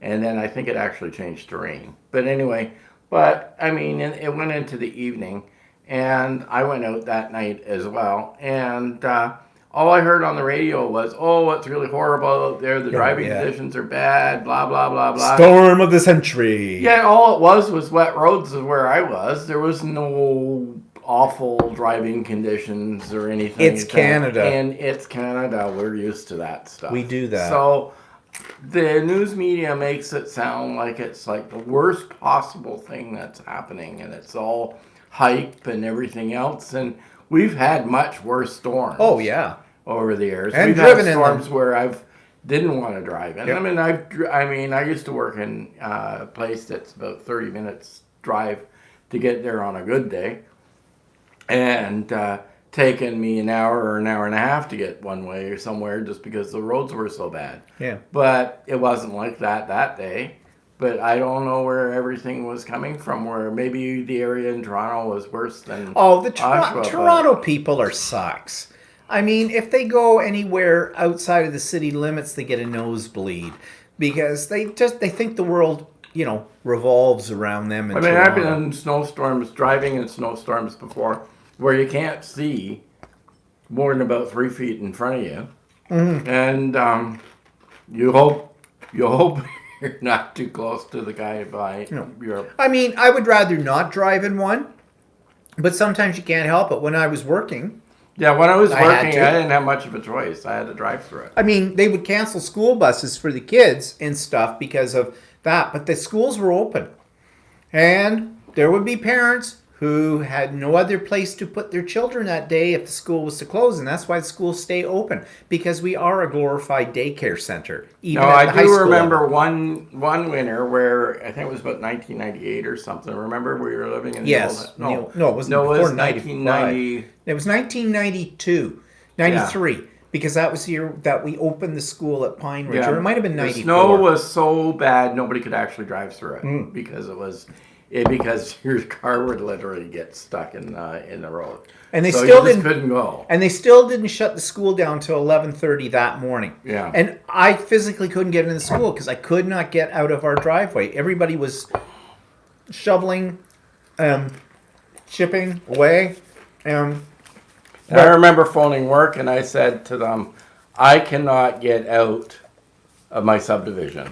S2: and then I think it actually changed to rain. But anyway, I mean, it went into the evening, and I went out that night as well, and all I heard on the radio was, "Oh, it's really horrible out there. The driving conditions are bad. Blah blah blah blah."
S1: Storm of the century.
S2: Yeah, all it was wet roads where I was. There was no awful driving conditions or anything.
S1: It's Canada,
S2: and it's Canada. We're used to that stuff.
S1: We do that.
S2: So the news media makes it sound like it's like the worst possible thing that's happening, and it's all hype and everything else. And we've had much worse storms.
S1: Oh yeah,
S2: over the years.
S1: And
S2: we've
S1: driven
S2: had storms
S1: in
S2: where I've didn't want to drive in. Yep. I mean, I used to work in a place that's about 30 minutes drive to get there on a good day, and taken me an hour or an hour and a half to get one way or somewhere just because the roads were so bad.
S1: Yeah.
S2: But it wasn't like that day. But I don't know where everything was coming from. Where maybe the area in Toronto was worse than
S1: Oh, the
S2: Oshawa, but-
S1: Toronto people are sucks. I mean, if they go anywhere outside of the city limits, they get a nosebleed because they think the world, revolves around them.
S2: I mean, I've been in snowstorms, driving in snowstorms before, where you can't see more than about 3 feet in front of you, and you hope you're not too close to the guy by your.
S1: I mean, I would rather not drive in one, but sometimes you can't help it. When I was working,
S2: Yeah, when I was
S1: I had
S2: working,
S1: to.
S2: I didn't have much of a choice. I had to drive through it.
S1: I mean, they would cancel school buses for the kids and stuff because of that, but the schools were open. And there would be parents who had no other place to put their children that day if the school was to close, and that's why the schools stay open, because we are a glorified daycare center. Even
S2: No,
S1: at the
S2: I
S1: high
S2: do
S1: school
S2: remember
S1: level.
S2: one winter where I think it was about 1998 or something. Remember we were living in the
S1: Yes.
S2: old,
S1: No, it wasn't
S2: no, it
S1: before
S2: was
S1: 1990. It was 1992, 93, because that was the year that we opened the school at Pine Ridge, or it might have been 94.
S2: The snow was so bad nobody could actually drive through it because your car would literally get stuck in the road.
S1: And they
S2: so
S1: still
S2: you just
S1: didn't
S2: couldn't go.
S1: And they still didn't shut the school down till 11:30 that morning.
S2: Yeah.
S1: And I physically couldn't get into school because I could not get out of our driveway. Everybody was shoveling, chipping away.
S2: And I remember phoning work and I said to them, I cannot get out of my subdivision.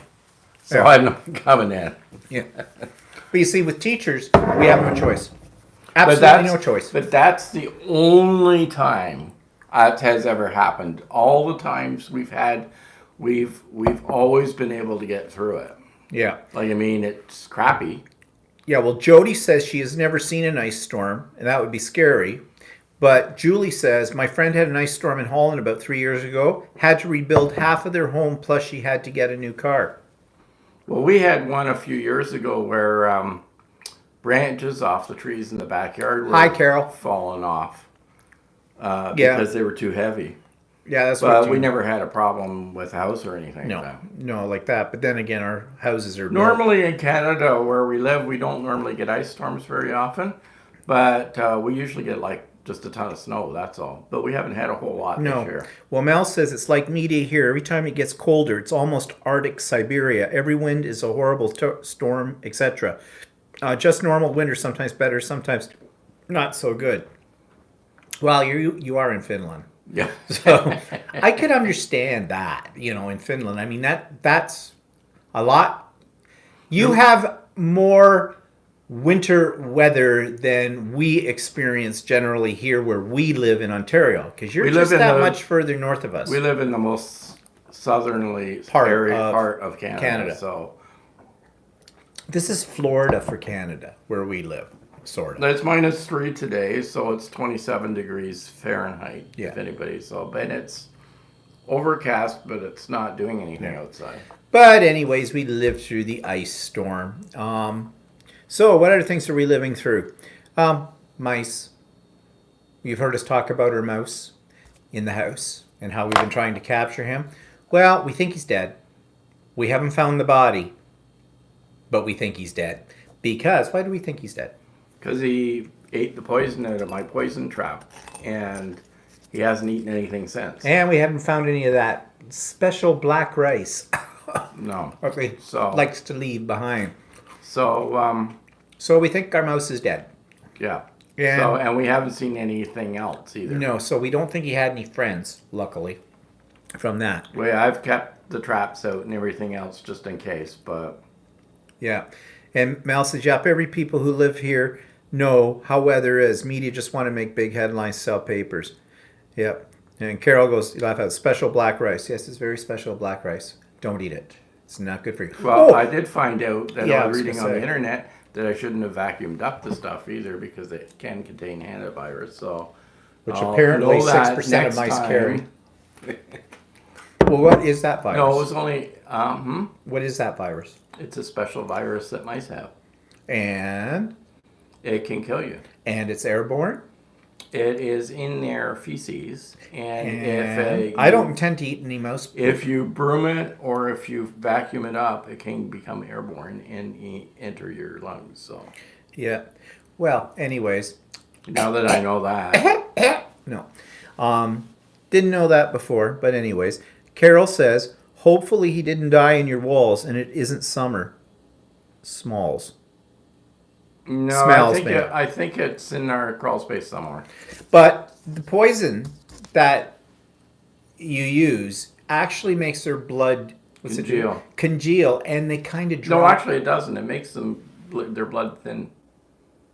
S2: So
S1: Yeah.
S2: I'm not coming in.
S1: Yeah. But you see, with teachers, we have no choice. Absolutely no choice.
S2: But that's the only time that has ever happened. All the times we've always been able to get through it.
S1: Yeah.
S2: Like, I mean, it's crappy.
S1: Yeah, well, Jody says she has never seen an ice storm, and that would be scary. But Julie says, my friend had an ice storm in Holland about 3 years ago, had to rebuild half of their home, plus she had to get a new car.
S2: Well, we had one a few years ago where branches off the trees in the backyard were
S1: Hi, Carol.
S2: falling off
S1: Yeah.
S2: because they were too heavy.
S1: Yeah, that's
S2: But
S1: what
S2: we never had a problem with a house or anything like that.
S1: No, like that. But then again, our houses are built.
S2: Normally in Canada, where we live, we don't normally get ice storms very often, but we usually get like just a ton of snow. That's all. But we haven't had a whole lot this year.
S1: Well, Mel says it's like media here. Every time it gets colder, it's almost Arctic Siberia. Every wind is a horrible storm, etc. Just normal winter, sometimes better, sometimes not so good. Well, you are in Finland.
S2: Yeah.
S1: So I could understand that, in Finland. I mean, that's a lot. You have more winter weather than we experience generally here where we live in Ontario, because you're just that much further north of us.
S2: We live in the most southerly
S1: Part
S2: of Canada.
S1: Canada.
S2: So
S1: This is Florida for Canada, where we live, sort of.
S2: it's -3 today, so it's 27 degrees Fahrenheit.
S1: Yeah.
S2: If anybody saw, but it's overcast, but it's not doing anything outside.
S1: But anyways, we lived through the ice storm. So what other things are we living through? Mice. You've heard us talk about our mouse in the house and how we've been trying to capture him. Well, we think he's dead. We haven't found the body, but we think he's dead. Because, why do we think he's dead?
S2: Because he ate the poison out of my poison trap, and he hasn't eaten anything since.
S1: And we haven't found any of that special black rice
S2: No.
S1: that he
S2: So
S1: likes to leave behind.
S2: So
S1: So we think our mouse is dead.
S2: yeah.
S1: And-
S2: So and we haven't seen anything else either.
S1: No, so we don't think he had any friends, luckily, from that.
S2: I've kept the traps out and everything else just in case, but
S1: Yeah. And Mel says, yep, every people who live here know how weather is. Media just want to make big headlines, sell papers. Yep. And Carol goes, you laugh out, special black rice. Yes, it's very special black rice. Don't eat it. It's not good for you.
S2: well, I did find out that
S1: Yeah,
S2: I
S1: I
S2: was
S1: was
S2: reading
S1: gonna
S2: on the
S1: say.
S2: internet that I shouldn't have vacuumed up the stuff either because it can contain hantavirus. So
S1: Which
S2: I'll
S1: apparently
S2: know that
S1: 6% of
S2: next
S1: mice
S2: time.
S1: carry. Well, what is that virus?
S2: No, it was only
S1: What is that virus?
S2: it's a special virus that mice have.
S1: And
S2: It can kill you.
S1: it's airborne?
S2: it is in their feces, and
S1: And
S2: if
S1: I don't intend to eat any mouse.
S2: if you broom it or if you vacuum it up, it can become airborne and enter your lungs. So
S1: Yeah. Well, anyways,
S2: now that I know that,
S1: no. Didn't know that before, but anyways, Carol says, hopefully he didn't die in your walls and it isn't summer. Smalls.
S2: no,
S1: Smells, maybe.
S2: I think it's in our crawl space somewhere.
S1: But the poison that you use actually makes their blood
S2: Congeal.
S1: Congeal, and they kind of drop.
S2: No, actually, it doesn't. It makes their blood thin.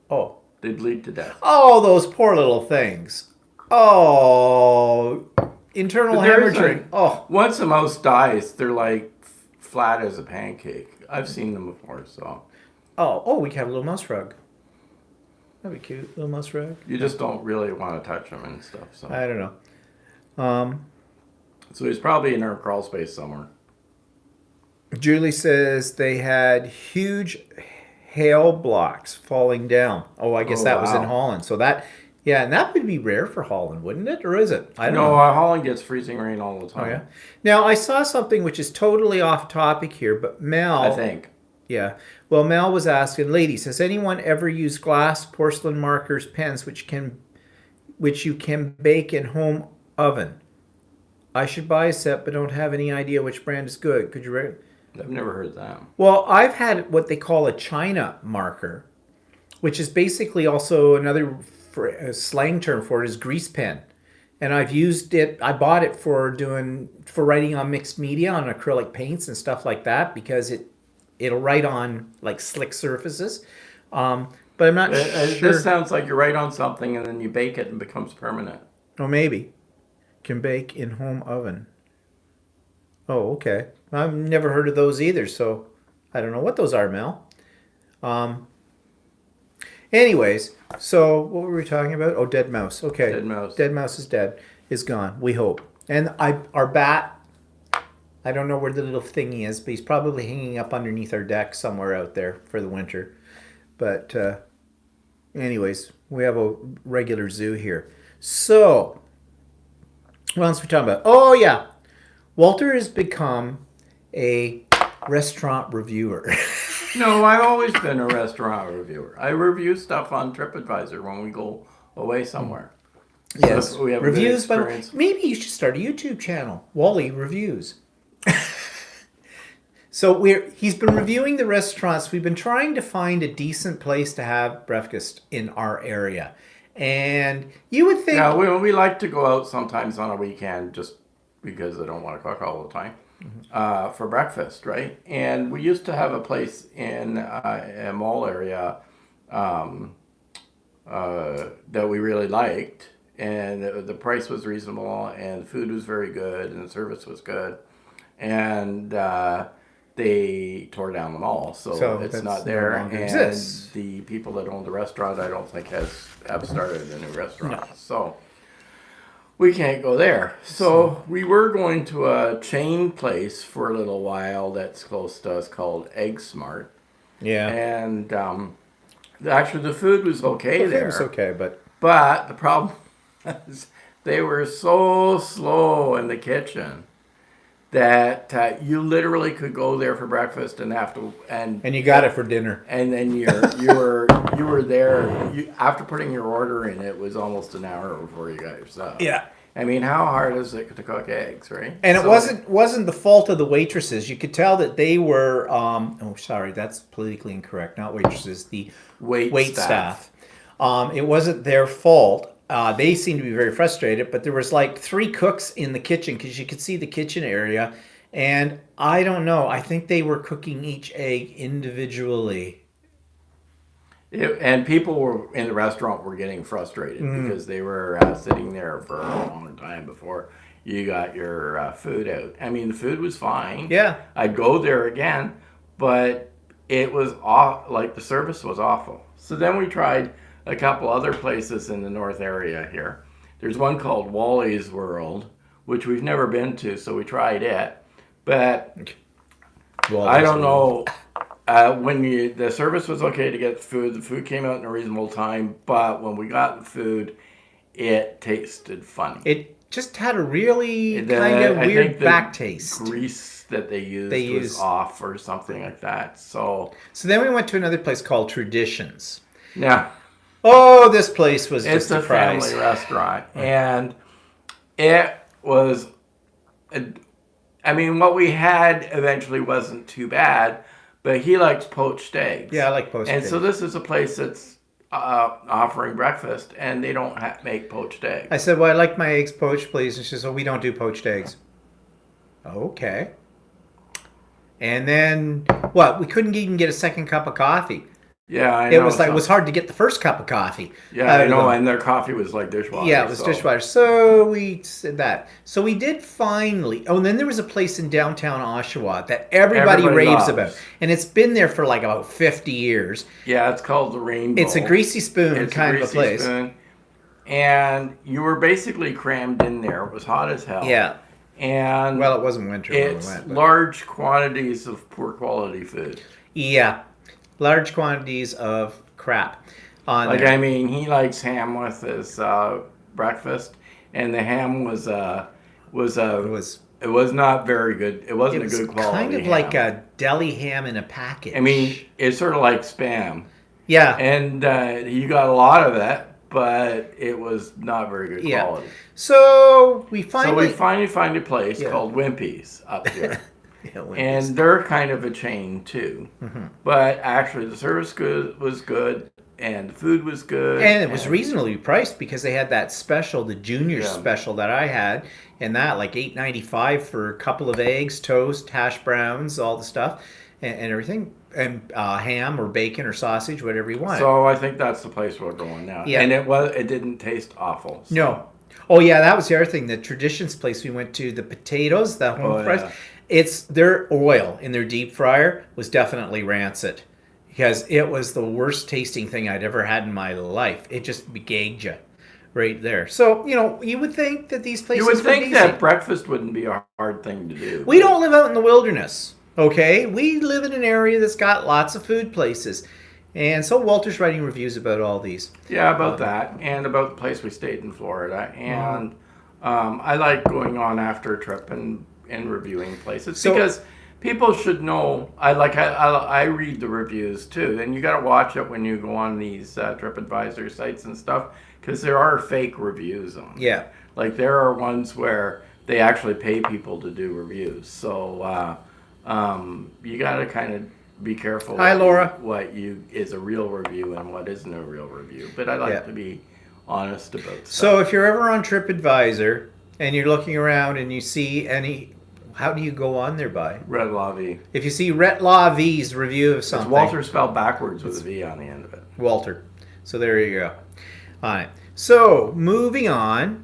S1: Oh.
S2: They bleed to death.
S1: Oh, those poor little things. Oh, internal
S2: But there
S1: hemorrhaging.
S2: isn't-
S1: Oh,
S2: Once a mouse dies, they're like flat as a pancake. I've seen them before, so
S1: oh, we can have a little mouse rug. That'd be cute, little mouse rug.
S2: you just don't really want to touch them and stuff. So,
S1: I don't know.
S2: so he's probably in our crawl space somewhere.
S1: Julie says they had huge hail blocks falling down. Oh, I guess
S2: Oh,
S1: that was in
S2: wow.
S1: Holland. So that, yeah, and that would be rare for Holland, wouldn't it? Or is it? I don't
S2: No,
S1: know.
S2: Holland gets freezing rain all the
S1: Oh,
S2: time.
S1: yeah. Now, I saw something which is totally off topic here, but Mel.
S2: I think.
S1: Yeah. Well, Mel was asking, ladies, has anyone ever used glass, porcelain markers, pens, which you can bake in home oven? I should buy a set, but don't have any idea which brand is good. Could you?
S2: I've never heard that.
S1: Well, I've had what they call a China marker, which is basically also another slang term for it is grease pen. And I've used it. I bought it for writing on mixed media on acrylic paints and stuff like that because it'll write on like slick surfaces. But I'm not sure.
S2: This sounds like you write on something and then you bake it and it becomes permanent.
S1: Oh, maybe can bake in home oven. Oh, okay. I've never heard of those either, so I don't know what those are, Mel. Anyways, so what were we talking about? Oh, dead mouse. Okay.
S2: Dead mouse.
S1: Dead mouse is dead. Is gone. We hope. And our bat, I don't know where the little thingy is, but he's probably hanging up underneath our deck somewhere out there for the winter. But anyways, we have a regular zoo here. So, what else are we talking about? Oh, yeah. Walter has become a restaurant reviewer.
S2: No, I've always been a restaurant reviewer. I review stuff on TripAdvisor when we go away somewhere.
S1: Yes,
S2: So we have a good
S1: reviews. But
S2: experience.
S1: maybe you should start a YouTube channel, Wally Reviews. So he's been reviewing the restaurants. We've been trying to find a decent place to have breakfast in our area, and you would think.
S2: Yeah, we like to go out sometimes on a weekend just because I don't want to cook all the time for breakfast, right? And we used to have a place in a mall area that we really liked, and the price was reasonable, and the food was very good, and the service was good, and they tore down the mall, so it's
S1: that's
S2: not there.
S1: no longer
S2: And
S1: exists.
S2: the people that own the restaurant, I don't think have started a new restaurant, so we can't go there. So we were going to a chain place for a little while that's close to us called Egg Smart.
S1: Yeah,
S2: And actually the food was okay there.
S1: it's okay, but
S2: But the problem was they were so slow in the kitchen that you literally could go there for breakfast and have to
S1: and you got it for dinner.
S2: and then you were there after putting your order in. It was almost an hour before you got your stuff.
S1: Yeah.
S2: I mean, how hard is it to cook eggs, right?
S1: And it
S2: So-
S1: wasn't the fault of the waitresses. You could tell that they were. Oh, sorry, that's politically incorrect. Not waitresses. The
S2: Wait
S1: staff. It wasn't their fault. They seemed to be very frustrated. But there was like 3 cooks in the kitchen because you could see the kitchen area. And I don't know. I think they were cooking each egg individually.
S2: And people were in the restaurant were getting frustrated because they were sitting there for a long time before you got your food out. I mean, the food was fine.
S1: Yeah.
S2: I'd go there again, but it was like the service was awful. So then we tried a couple other places in the north area here. There's one called Wally's World, which we've never been to, so we tried it. But
S1: Well,
S2: I don't know. When the service was okay to get food, the food came out in a reasonable time. But when we got the food, it tasted funny.
S1: It just had a really
S2: The-
S1: kind of
S2: I
S1: weird
S2: think the
S1: back taste.
S2: Grease that they used
S1: They
S2: was
S1: used-
S2: off or something like that. So
S1: So then we went to another place called Traditions.
S2: yeah,
S1: Oh, this place was
S2: it's
S1: just
S2: a
S1: prize.
S2: family restaurant, and it was. I mean, what we had eventually wasn't too bad, but he likes poached eggs.
S1: Yeah, I like poached
S2: And
S1: eggs.
S2: so this is a place that's offering breakfast, and they don't make poached eggs.
S1: I said, well, I like my eggs poached, please. And she says, oh, we don't do poached eggs. Okay. And then, what? We couldn't even get a second cup of coffee.
S2: Yeah, I
S1: It
S2: know.
S1: was like,
S2: so-
S1: it was hard to get the first cup of coffee.
S2: Yeah,
S1: out
S2: I
S1: of
S2: know,
S1: them.
S2: and their coffee was like dishwater.
S1: Yeah, it was
S2: so-
S1: dishwasher. So we said that. So we did finally. Oh, and then there was a place in downtown Oshawa that everybody raves
S2: loves.
S1: about. And it's been there for like about 50 years.
S2: Yeah, it's called the Rainbow.
S1: It's a greasy spoon
S2: It's
S1: kind of a
S2: greasy
S1: place.
S2: spoon. And you were basically crammed in there. It was hot as hell.
S1: Yeah.
S2: And
S1: Well, it wasn't winter when we
S2: it's
S1: went. But.
S2: large quantities of poor quality food.
S1: Yeah. Large quantities of crap on
S2: Like,
S1: there.
S2: I mean, he likes ham with his breakfast, and the ham was
S1: It
S2: it was not very good. It
S1: it
S2: wasn't
S1: was
S2: a good quality.
S1: kind of
S2: ham.
S1: like a deli ham in a package.
S2: I mean, it's sort of like Spam,
S1: yeah.
S2: and you got a lot of it, but it was not very good
S1: Yeah.
S2: quality.
S1: So we
S2: So
S1: finally.
S2: we finally find a place
S1: Yeah.
S2: called Wimpy's up here.
S1: Yeah,
S2: And they're kind of a chain too.
S1: Mm-hmm.
S2: But actually the service was good and the food was good.
S1: And it was reasonably priced because they had that special, the junior
S2: Yeah.
S1: special that I had, and that like $8.95 for a couple of eggs, toast, hash browns, all the stuff, and everything, and ham or bacon or sausage, whatever you want.
S2: So I think that's the place we're going now.
S1: Yeah.
S2: And it didn't taste awful. So.
S1: No. Oh yeah, that was the other thing. The Traditions place we went to, the potatoes, the home
S2: Oh,
S1: fries.
S2: yeah.
S1: It's their oil in their deep fryer was definitely rancid because it was the worst tasting thing I'd ever had in my life. It just gagged you right there. So you would think that these places
S2: You would think
S1: easy.
S2: that breakfast wouldn't be a hard thing to do.
S1: We don't live out in the wilderness. Okay, we live in an area that's got lots of food places, and so Walter's writing reviews about all these.
S2: Yeah, about that, and about the place we stayed in Florida, and I like going on after a trip and reviewing places
S1: So-
S2: because people should know. I read the reviews too, and you got to watch it when you go on these TripAdvisor sites and stuff because there are fake reviews on.
S1: Yeah.
S2: Like there are ones where they actually pay people to do reviews, so you got to kind of be careful.
S1: Hi, Laura.
S2: What is a real review and what isn't a real review. But I like
S1: Yeah.
S2: to be honest about stuff.
S1: So if you're ever on TripAdvisor and you're looking around and you see any, how do you go on there by?
S2: Red Lobby.
S1: If you see Rhett Law V's review of
S2: It's
S1: something,
S2: Walter spelled backwards with a V on the end of it.
S1: Walter. So there you go. All right. So moving on.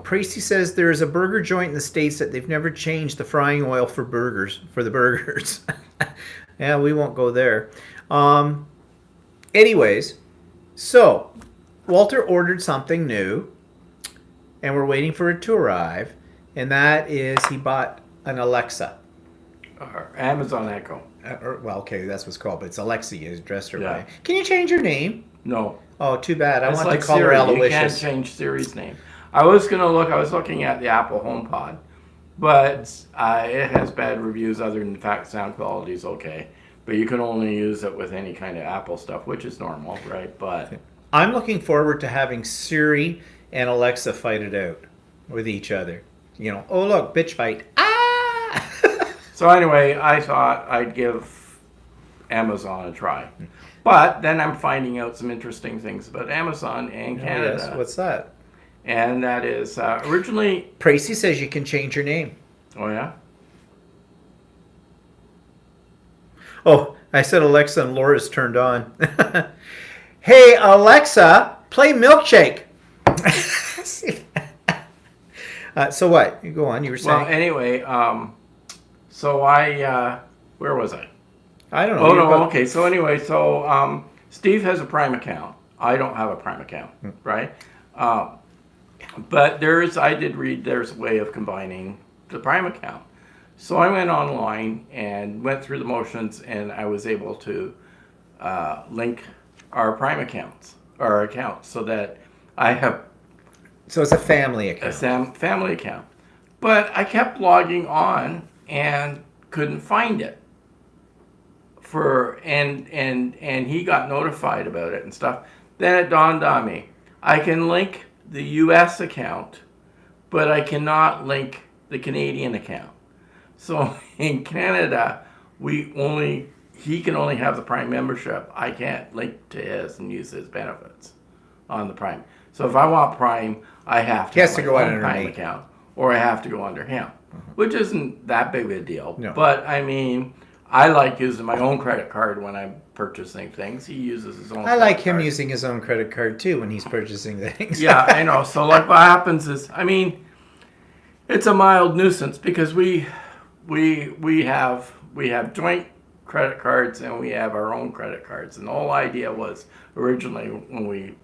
S1: Tracy says there is a burger joint in the States that they've never changed the frying oil for the burgers. Yeah, we won't go there. Anyways, so Walter ordered something new, and we're waiting for it to arrive, and that is he bought an Alexa.
S2: Amazon Echo.
S1: Okay, that's what it's called, but it's Alexa. You addressed her
S2: Yeah.
S1: by. Can you change her name?
S2: No.
S1: Oh, too bad. I
S2: It's
S1: want
S2: like
S1: to call
S2: Siri.
S1: her
S2: You can't
S1: Aloysius.
S2: change Siri's name. I was looking at the Apple HomePod, but it has bad reviews other than the fact sound quality is okay. But you can only use it with any kind of Apple stuff, which is normal, right? But
S1: I'm looking forward to having Siri and Alexa fight it out with each other. Oh look, bitch fight. Ah!
S2: so anyway, I thought I'd give Amazon a try. But then I'm finding out some interesting things about Amazon and
S1: Oh,
S2: Canada.
S1: yes. What's that?
S2: And that is originally,
S1: Tracy says you can change your name.
S2: oh yeah?
S1: Oh, I said Alexa and Laura's turned on. Hey, Alexa, play Milkshake. So what? You go on. You were saying.
S2: Well, anyway, so where was I?
S1: I don't know.
S2: Oh,
S1: You
S2: no,
S1: go-
S2: okay. So anyway, Steve has a Prime account. I don't have a Prime account, right? But I did read there's a way of combining the Prime account. So I went online and went through the motions, and I was able to link our Prime accounts, so that I have
S1: So it's a family
S2: a
S1: account.
S2: family account. But I kept logging on and couldn't find it. And he got notified about it and stuff. Then it dawned on me, I can link the US account, but I cannot link the Canadian account. So in Canada, he can only have the Prime membership. I can't link to his and use his benefits on the Prime. So if I want Prime, I have to
S1: He has
S2: have
S1: to
S2: my
S1: go
S2: own
S1: under
S2: Prime
S1: me.
S2: account, or I have to go under him, which isn't that big of a deal.
S1: No.
S2: But I mean, I like using my own credit card when I'm purchasing things. He uses his own.
S1: I like
S2: credit
S1: him
S2: card.
S1: using his own credit card too when he's purchasing things.
S2: Yeah, I know. So like, what happens is, I mean, it's a mild nuisance because we have joint credit cards and we have our own credit cards, and the whole idea was originally when we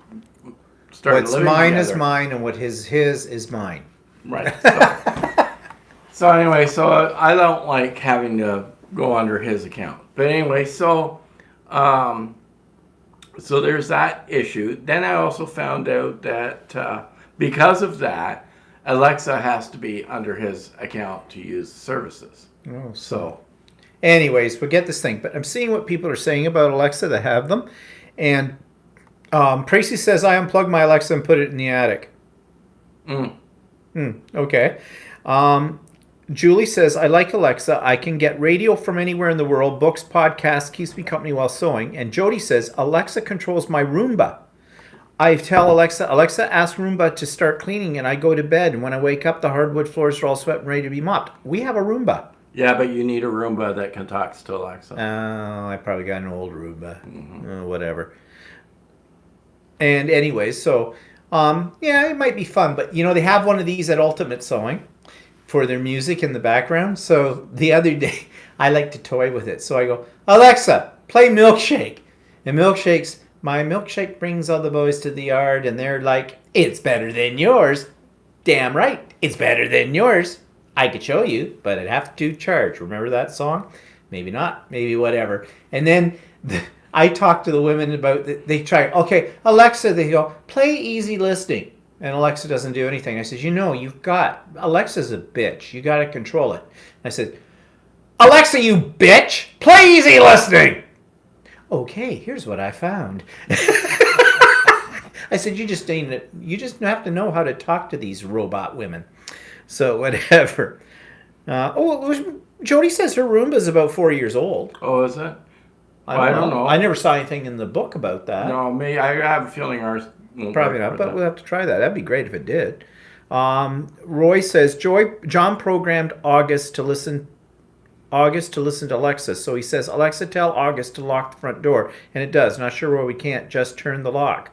S2: started
S1: What's
S2: living
S1: mine
S2: together,
S1: is mine, and what his is mine.
S2: right? So anyway, so I don't like having to go under his account, but anyway, so there's that issue. Then I also found out that because of that, Alexa has to be under his account to use the services.
S1: Oh,
S2: So
S1: anyways, we'll get this thing. But I'm seeing what people are saying about Alexa that have them. And Tracy says, I unplugged my Alexa and put it in the attic. Okay. Julie says, I like Alexa. I can get radio from anywhere in the world, books, podcasts, keeps me company while sewing. And Jody says, Alexa controls my Roomba. I tell Alexa, ask Roomba to start cleaning, and I go to bed. And when I wake up, the hardwood floors are all swept and ready to be mopped. We have a Roomba.
S2: yeah, but you need a Roomba that can talk to Alexa.
S1: I probably got an old Roomba. Whatever. And anyways, so, yeah, it might be fun. But, they have one of these at Ultimate Sewing for their music in the background. So the other day, I like to toy with it. So I go, Alexa, play Milkshake. And my milkshake brings all the boys to the yard, and they're like, it's better than yours. Damn right, it's better than yours. I could show you, but I'd have to charge. Remember that song? Maybe not, maybe whatever. And then I talk to the women about, they try, okay, Alexa, they go, play easy listening. And Alexa doesn't do anything. I said, Alexa's a bitch. You got to control it. I said, Alexa, you bitch, play easy listening. Okay, here's what I found. I said, you just have to know how to talk to these robot women. So whatever. Jody says her Roomba's about 4 years old.
S2: Oh, is it?
S1: I don't know. I never saw anything in the book about that.
S2: No, I have a feeling ours won't
S1: Probably
S2: work
S1: not,
S2: with
S1: but we'll have to try that. That'd be great if it did. Roy says, John programmed August to listen to Alexa. So he says, Alexa, tell August to lock the front door. And it does. Not sure why we can't just turn the lock.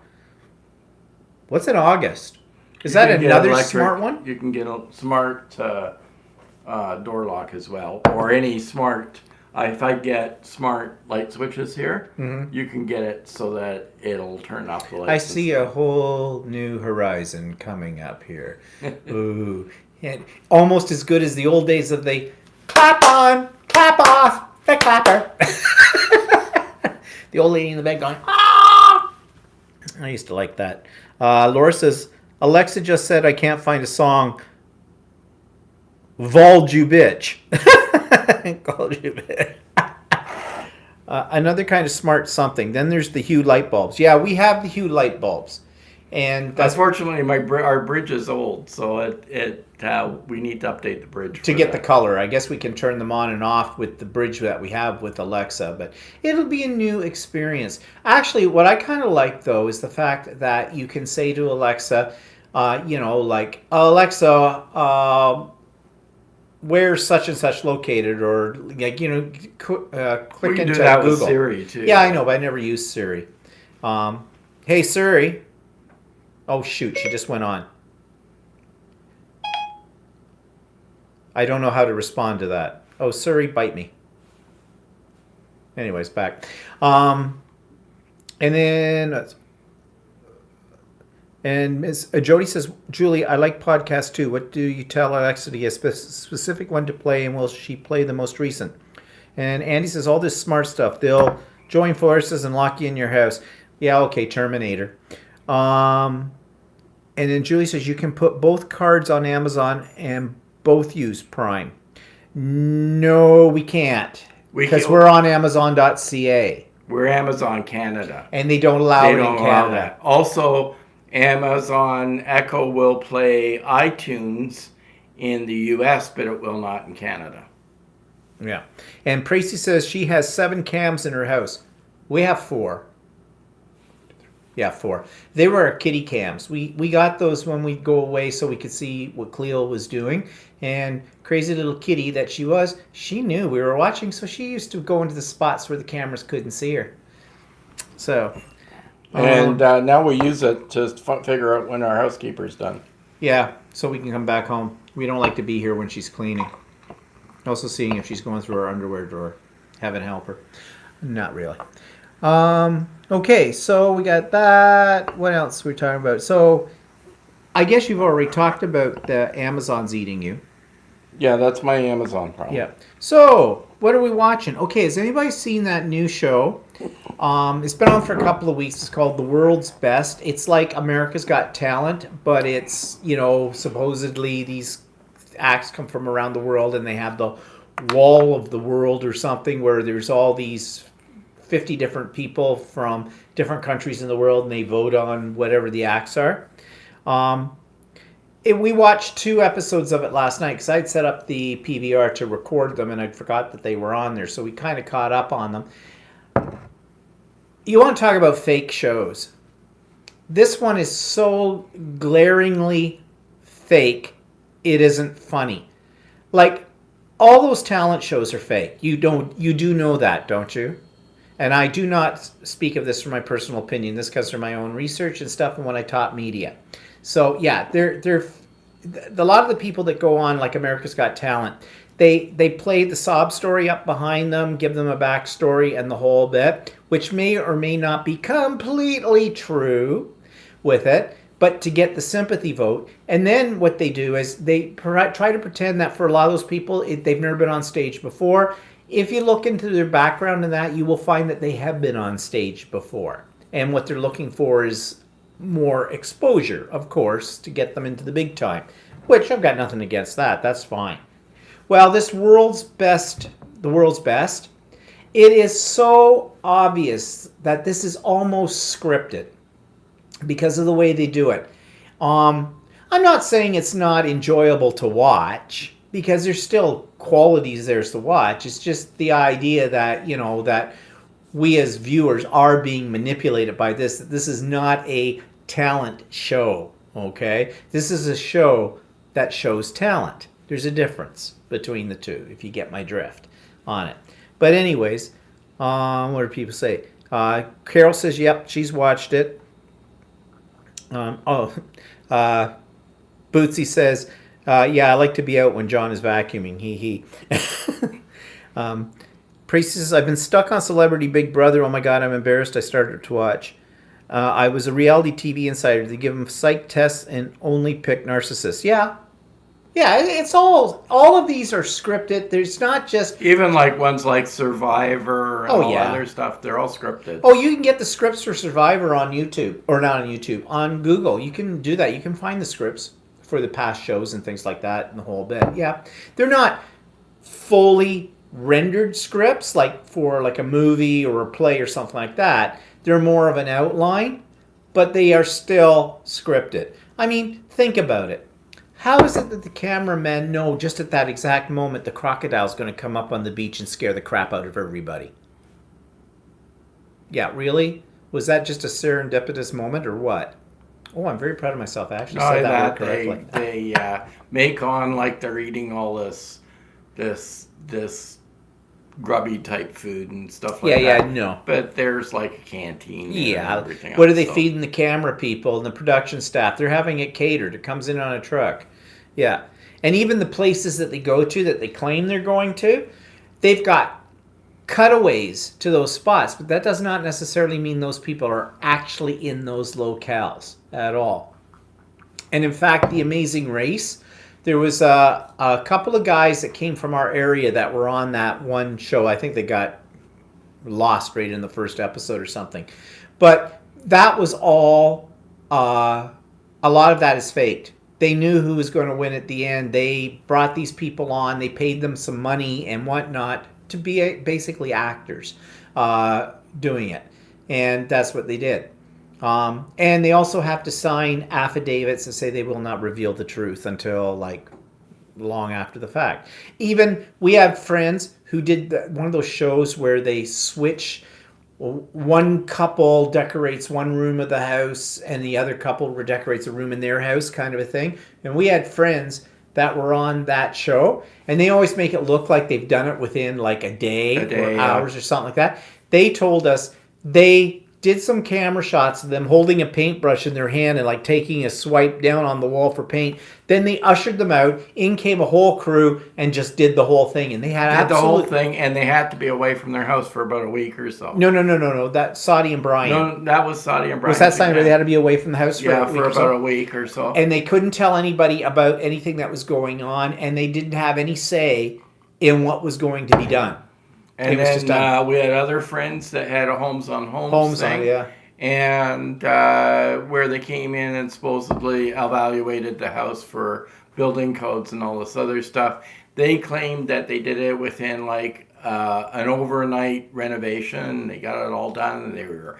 S1: What's an August? Is that another smart one?
S2: You can get a smart door lock as well. Or any smart, if I get smart light switches here, you can get it so that it'll turn off the lights.
S1: I see a whole new horizon coming up here. Ooh. And almost as good as the old days of the clap on, clap off, the clapper. The old lady in the bed going, ah! I used to like that. Laura says, Alexa just said I can't find a song. Called you bitch. Called you bitch. Another kind of smart something. Then there's the Hue light bulbs. Yeah, we have the Hue light bulbs. And that's
S2: unfortunately our bridge is old, so we need to update the bridge
S1: to get the color. I guess we can turn them on and off with the bridge that we have with Alexa, but it'll be a new experience. Actually, what I kind of like though is the fact that you can say to Alexa, like, Alexa, where's such and such located, or like, click into
S2: that
S1: Google.
S2: with Siri too.
S1: Yeah, I know, but I never use Siri. Hey Siri. Oh shoot, she just went on. I don't know how to respond to that. Oh, Siri, bite me. Anyways, back. And then, and Ms. Jody says, Julie, I like podcasts too. What do you tell Alexa to get a specific one to play, and will she play the most recent? And Andy says, all this smart stuff. They'll join forces and lock you in your house. Yeah, okay, Terminator. And then Julie says you can put both cards on Amazon and both use Prime. No, we can't. Because we're on Amazon.ca.
S2: We're Amazon Canada.
S1: And they don't allow it in
S2: allow
S1: Canada.
S2: that. Also, Amazon Echo will play iTunes in the US, but it will not in Canada.
S1: Yeah. And Tracy says she has 7 cams in her house. We have 4. Yeah, 4. They were our kitty cams. We got those when we'd go away so we could see what Cleo was doing. And crazy little kitty that she was, she knew we were watching, so she used to go into the spots where the cameras couldn't see her. So.
S2: And now we use it to figure out when our housekeeper's done.
S1: Yeah, so we can come back home. We don't like to be here when she's cleaning. Also seeing if she's going through her underwear drawer. Heaven help her. Not really. Okay, so we got that. What else we're talking about? So, I guess you've already talked about the Amazon's eating you.
S2: Yeah, that's my Amazon problem.
S1: Yeah. So, what are we watching? Okay, has anybody seen that new show? It's been on for a couple of weeks. It's called The World's Best. It's like America's Got Talent, but it's, supposedly these acts come from around the world and they have the wall of the world or something where there's all these 50 different people from different countries in the world and they vote on whatever the acts are. We watched 2 episodes of it last night because I'd set up the PVR to record them and I forgot that they were on there, so we kind of caught up on them. You want to talk about fake shows. This one is so glaringly fake, it isn't funny. Like, all those talent shows are fake. You do know that, don't you? And I do not speak of this from my personal opinion. This comes from my own research and stuff and when I taught media. So, yeah, they're a lot of the people that go on, like America's Got Talent, they play the sob story up behind them, give them a backstory and the whole bit, which may or may not be completely true with it, but to get the sympathy vote. And then what they do is they try to pretend that for a lot of those people, they've never been on stage before. If you look into their background and that, you will find that they have been on stage before. And what they're looking for is more exposure, of course, to get them into the big time, which I've got nothing against that. That's fine. Well, this the World's Best, it is so obvious that this is almost scripted because of the way they do it. I'm not saying it's not enjoyable to watch because there's still qualities there to watch. It's just the idea that, that we as viewers are being manipulated by this. This is not a talent show, okay? This is a show that shows talent. There's a difference between the two, if you get my drift on it. But anyways, what do people say? Carol says, yep, she's watched it. Bootsy says, yeah, I like to be out when John is vacuuming. He. Priest says, I've been stuck on Celebrity Big Brother. Oh my God, I'm embarrassed. I started to watch. I was a reality TV insider. They give them psych tests and only pick narcissists. Yeah, it's all of these are scripted. There's not just...
S2: Even like ones like Survivor and other stuff, they're all scripted.
S1: Oh, you can get the scripts for Survivor on YouTube. Or not on YouTube, on Google. You can do that. You can find the scripts for the past shows and things like that and the whole bit. Yeah, they're not fully rendered scripts like for like a movie or a play or something like that. They're more of an outline, but they are still scripted. I mean, think about it. How is it that the cameramen know just at that exact moment the crocodile's going to come up on the beach and scare the crap out of everybody? Yeah, really? Was that just a serendipitous moment or what? Oh, I'm very proud of myself. I actually said that word correctly.
S2: They make on like they're eating all this grubby type food and stuff like that.
S1: Yeah, no.
S2: But there's like a canteen and everything else.
S1: What are they feeding the camera people and the production staff? They're having it catered. It comes in on a truck. Yeah. And even the places that they go to that they claim they're going to, they've got cutaways to those spots, but that does not necessarily mean those people are actually in those locales at all. And in fact, The Amazing Race, there was a couple of guys that came from our area that were on that one show. I think they got lost right in the first episode or something. But that was all a a lot of that is faked. They knew who was going to win at the end. They brought these people on. They paid them some money and whatnot to be basically actors doing it. And that's what they did. And they also have to sign affidavits that say they will not reveal the truth until like long after the fact. Even we have friends who did one of those shows where they switch. One couple decorates one room of the house and the other couple redecorates a room in their house, kind of a thing. And we had friends that were on that show, and they always make it look like they've done it within like a day or hours or something like that. They told us they did some camera shots of them holding a paintbrush in their hand and like taking a swipe down on the wall for paint. Then they ushered them out. In came a whole crew and just did the whole thing. And they had
S2: the whole thing, and they had to be away from their house for about a week or so.
S1: No. That's Saudi and Brian.
S2: No, that was Saudi and Brian.
S1: Was that something where they had to be away from the house for
S2: about a week or so?
S1: And they couldn't tell anybody about anything that was going on, and they didn't have any say in what was going to be done.
S2: And then we had other friends that had a Homes on Homes thing. And where they came in and supposedly evaluated the house for building codes and all this other stuff. They claimed that they did it within like an overnight renovation. They got it all done, and they were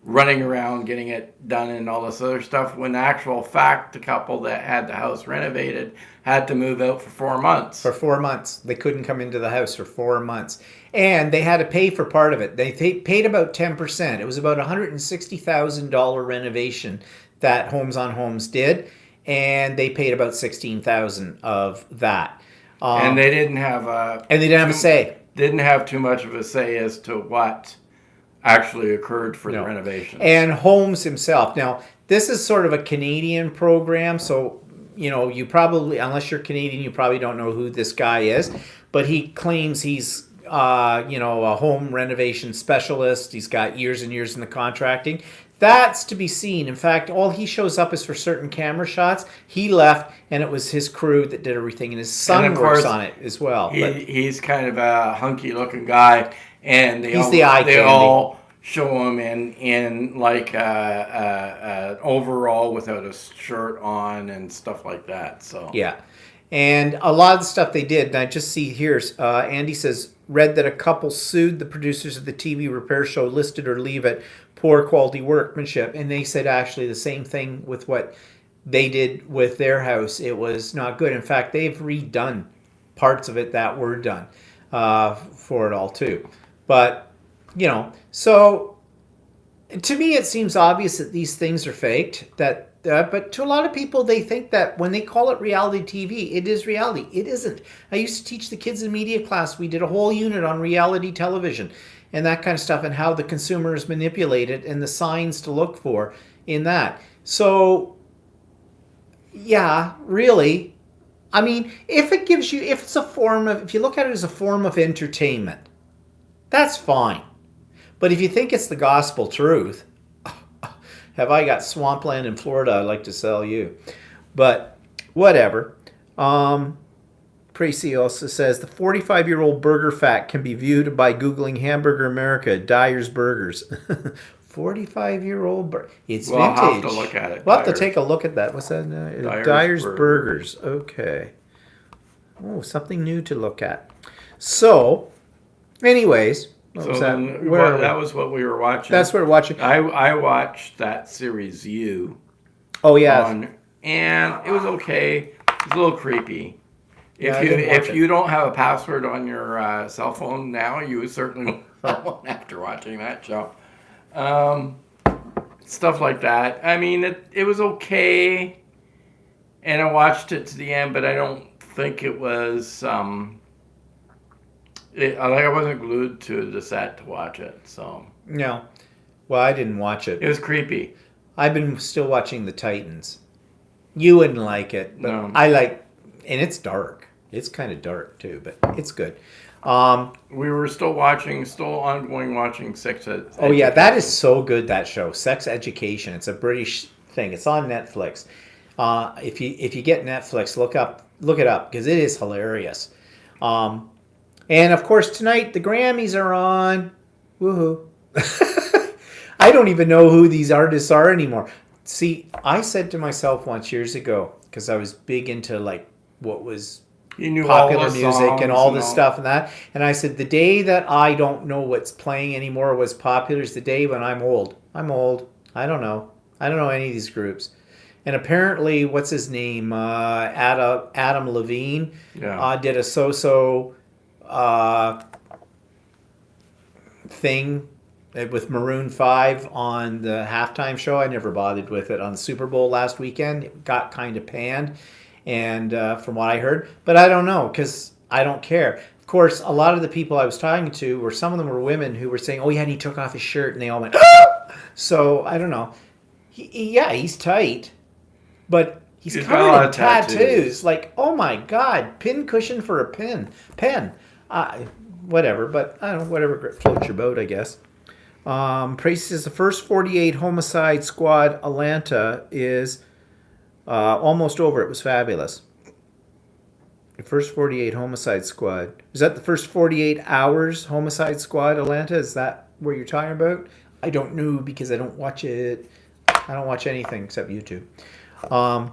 S2: running around getting it done and all this other stuff, when in actual fact the couple that had the house renovated had to move out for 4 months.
S1: For 4 months. They couldn't come into the house for 4 months. And they had to pay for part of it. They paid about 10%. It was about $160,000 renovation that Homes on Homes did, and they paid about $16,000 of that.
S2: And they didn't have
S1: a say.
S2: Didn't have too much of a say as to what actually occurred for the renovation.
S1: And Holmes himself. Now, this is sort of a Canadian program, so you probably, unless you're Canadian, you probably don't know who this guy is. But he claims he's a home renovation specialist. He's got years and years in the contracting. That's to be seen. In fact, all he shows up is for certain camera shots. He left, and it was his crew that did everything, and his son works on it as well.
S2: He's kind of a hunky-looking guy, and they all show him in like an overall without a shirt on and stuff like that. So
S1: yeah. And a lot of the stuff they did, and I just see here, Andy says, read that a couple sued the producers of the TV repair show, listed or leave it, poor quality workmanship. And they said actually the same thing with what they did with their house. It was not good. In fact, they've redone parts of it that were done for it all too. But, so to me it seems obvious that these things are faked, but to a lot of people, they think that when they call it reality TV, it is reality. It isn't. I used to teach the kids in media class. We did a whole unit on reality television and that kind of stuff, and how the consumer is manipulated and the signs to look for in that. So, yeah, really. I mean, if you look at it as a form of entertainment, that's fine. But if you think it's the gospel truth, have I got swampland in Florida I'd like to sell you. But whatever. Tracy also says the 45-year-old burger fact can be viewed by Googling Hamburger America, Dyer's Burgers. 45-year-old burger. It's vintage.
S2: We'll have to look at it.
S1: We'll have to take a look at that. What's that? Dyer's Burgers. Okay. Oh, something new to look at. So, anyways...
S2: that was what we were watching.
S1: That's what we're watching.
S2: I watched that series You.
S1: Oh yeah.
S2: And it was okay. It's a little creepy. If you don't have a password on your cell phone now, you certainly won't after watching that show. Stuff like that. I mean, it was okay, and I watched it to the end, but I don't think it was. I wasn't glued to the set to watch it, so.
S1: No. Well, I didn't watch it.
S2: It was creepy.
S1: I've been still watching The Titans. You wouldn't like it, but no. I like, and it's dark. It's kind of dark too, but it's good.
S2: We were still ongoing watching Sex Education.
S1: Oh yeah, that is so good, that show, Sex Education. It's a British thing. It's on Netflix. If you get Netflix, look it up because it is hilarious. And of course tonight the Grammys are on. Woohoo! I don't even know who these artists are anymore. See, I said to myself once years ago, because I was big into like what was
S2: You knew
S1: popular
S2: all the
S1: music and
S2: songs
S1: all this stuff and that. And I said, the day that I don't know what's playing anymore, what's popular, is the day when I'm old. I'm old. I don't know. I don't know any of these groups. And apparently, what's his name? Adam Levine did a so-so thing with Maroon 5 on the halftime show. I never bothered with it on the Super Bowl last weekend. It got kind of panned, and from what I heard, but I don't know because I don't care. Of course, a lot of the people I was talking to were, some of them were women who were saying, "Oh yeah, and he took off his shirt," and they all went, "Ah!" So I don't know. Yeah, he's tight, but he's
S2: He's got a
S1: covered
S2: lot
S1: in
S2: of tattoos.
S1: Like, oh my God, pin cushion for a pen. Whatever, but I don't know, whatever floats your boat, I guess. Tracy says the first 48 Homicide Squad Atlanta is almost over. It was fabulous. The first 48 Homicide Squad. Is that the first 48 hours Homicide Squad Atlanta? Is that what you're talking about? I don't know because I don't watch it. I don't watch anything except YouTube.
S2: And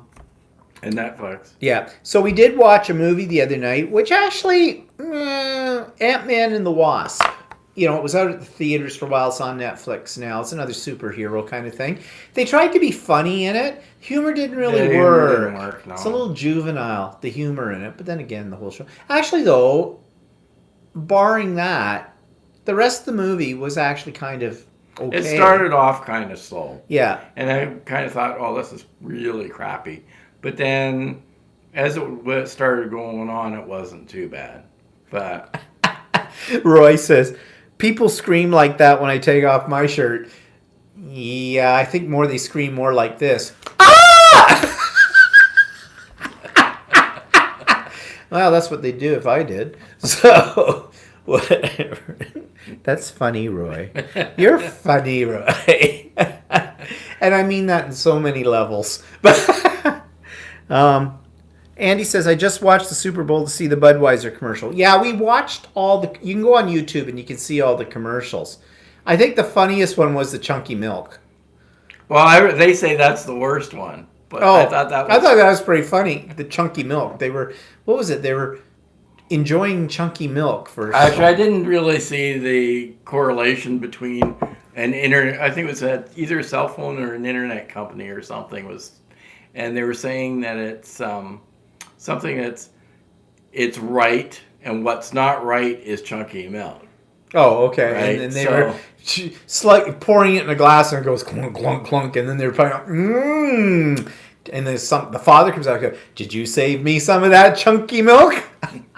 S2: Netflix.
S1: Yeah. So we did watch a movie the other night, which actually, Ant-Man and the Wasp. You know, it was out at the theaters for a while. It's on Netflix now. It's another superhero kind of thing. They tried to be funny in it. Humor didn't really work.
S2: Didn't work, no.
S1: It's a little juvenile, the humor in it. But then again, the whole show. Actually, though, barring that, the rest of the movie was actually kind of okay.
S2: It started off kind of slow.
S1: Yeah.
S2: And I kind of thought, oh, this is really crappy. But then as it started going on, it wasn't too bad. But
S1: Roy says, people scream like that when I take off my shirt. Yeah, I think they scream more like this. Ah! Well, that's what they'd do if I did. So, whatever. That's funny, Roy. You're funny, Roy. And I mean that in so many levels. Andy says, I just watched the Super Bowl to see the Budweiser commercial. Yeah, we watched you can go on YouTube and you can see all the commercials. I think the funniest one was the chunky milk.
S2: well, they say that's the worst one. But I thought that
S1: was pretty funny. The chunky milk. They were enjoying chunky milk for.
S2: Actually, I didn't really see the correlation between an internet. I think it was either a cell phone or an internet company or something and they were saying that it's something it's right, and what's not right is chunky milk.
S1: Oh, okay.
S2: Right?
S1: And then they were slightly pouring it in a glass and it goes clunk, clunk, clunk, and then they were probably mmm. And then the father comes out and goes, "Did you save me some of that chunky milk?"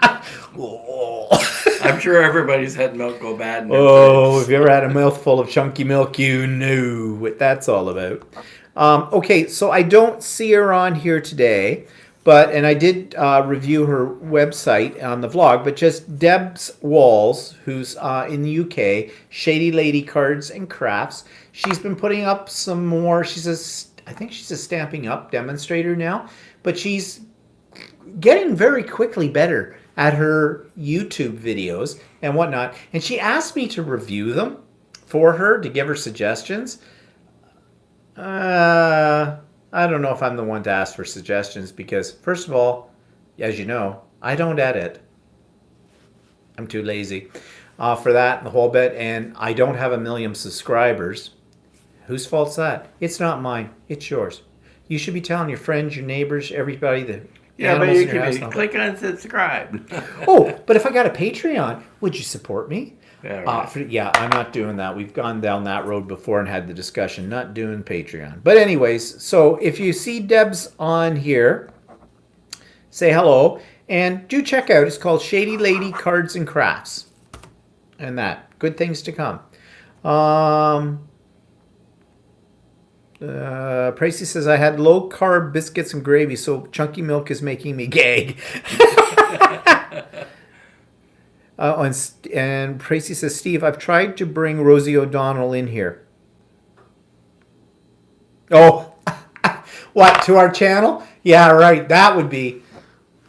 S2: I'm sure everybody's had milk go bad. In their
S1: Oh,
S2: fridge.
S1: if you ever had a mouthful of chunky milk, you knew what that's all about. Okay, so I don't see her on here today, and I did review her website on the vlog, but just Debs Walls, who's in the UK, Shady Lady Cards and Crafts. She's been putting up some more. I think she's a Stamping Up demonstrator now, but she's getting very quickly better at her YouTube videos and whatnot. And she asked me to review them for her, to give her suggestions. I don't know if I'm the one to ask for suggestions because, first of all, as you know, I don't edit. I'm too lazy for that and the whole bit, and I don't have 1 million subscribers. Whose fault's that? It's not mine. It's yours. You should be telling your friends, your neighbors, everybody that.
S2: Yeah, but you can click on subscribe.
S1: Oh, but if I got a Patreon, would you support me?
S2: Yeah, right.
S1: I'm not doing that. We've gone down that road before and had the discussion. Not doing Patreon. But anyways, so if you see Debs on here, say hello. And do check out. It's called Shady Lady Cards and Crafts. And that. Good things to come. Pricey says, I had low-carb biscuits and gravy, so chunky milk is making me gag. And Pricey says, Steve, I've tried to bring Rosie O'Donnell in here. Oh, what, to our channel? Yeah, right, that would be...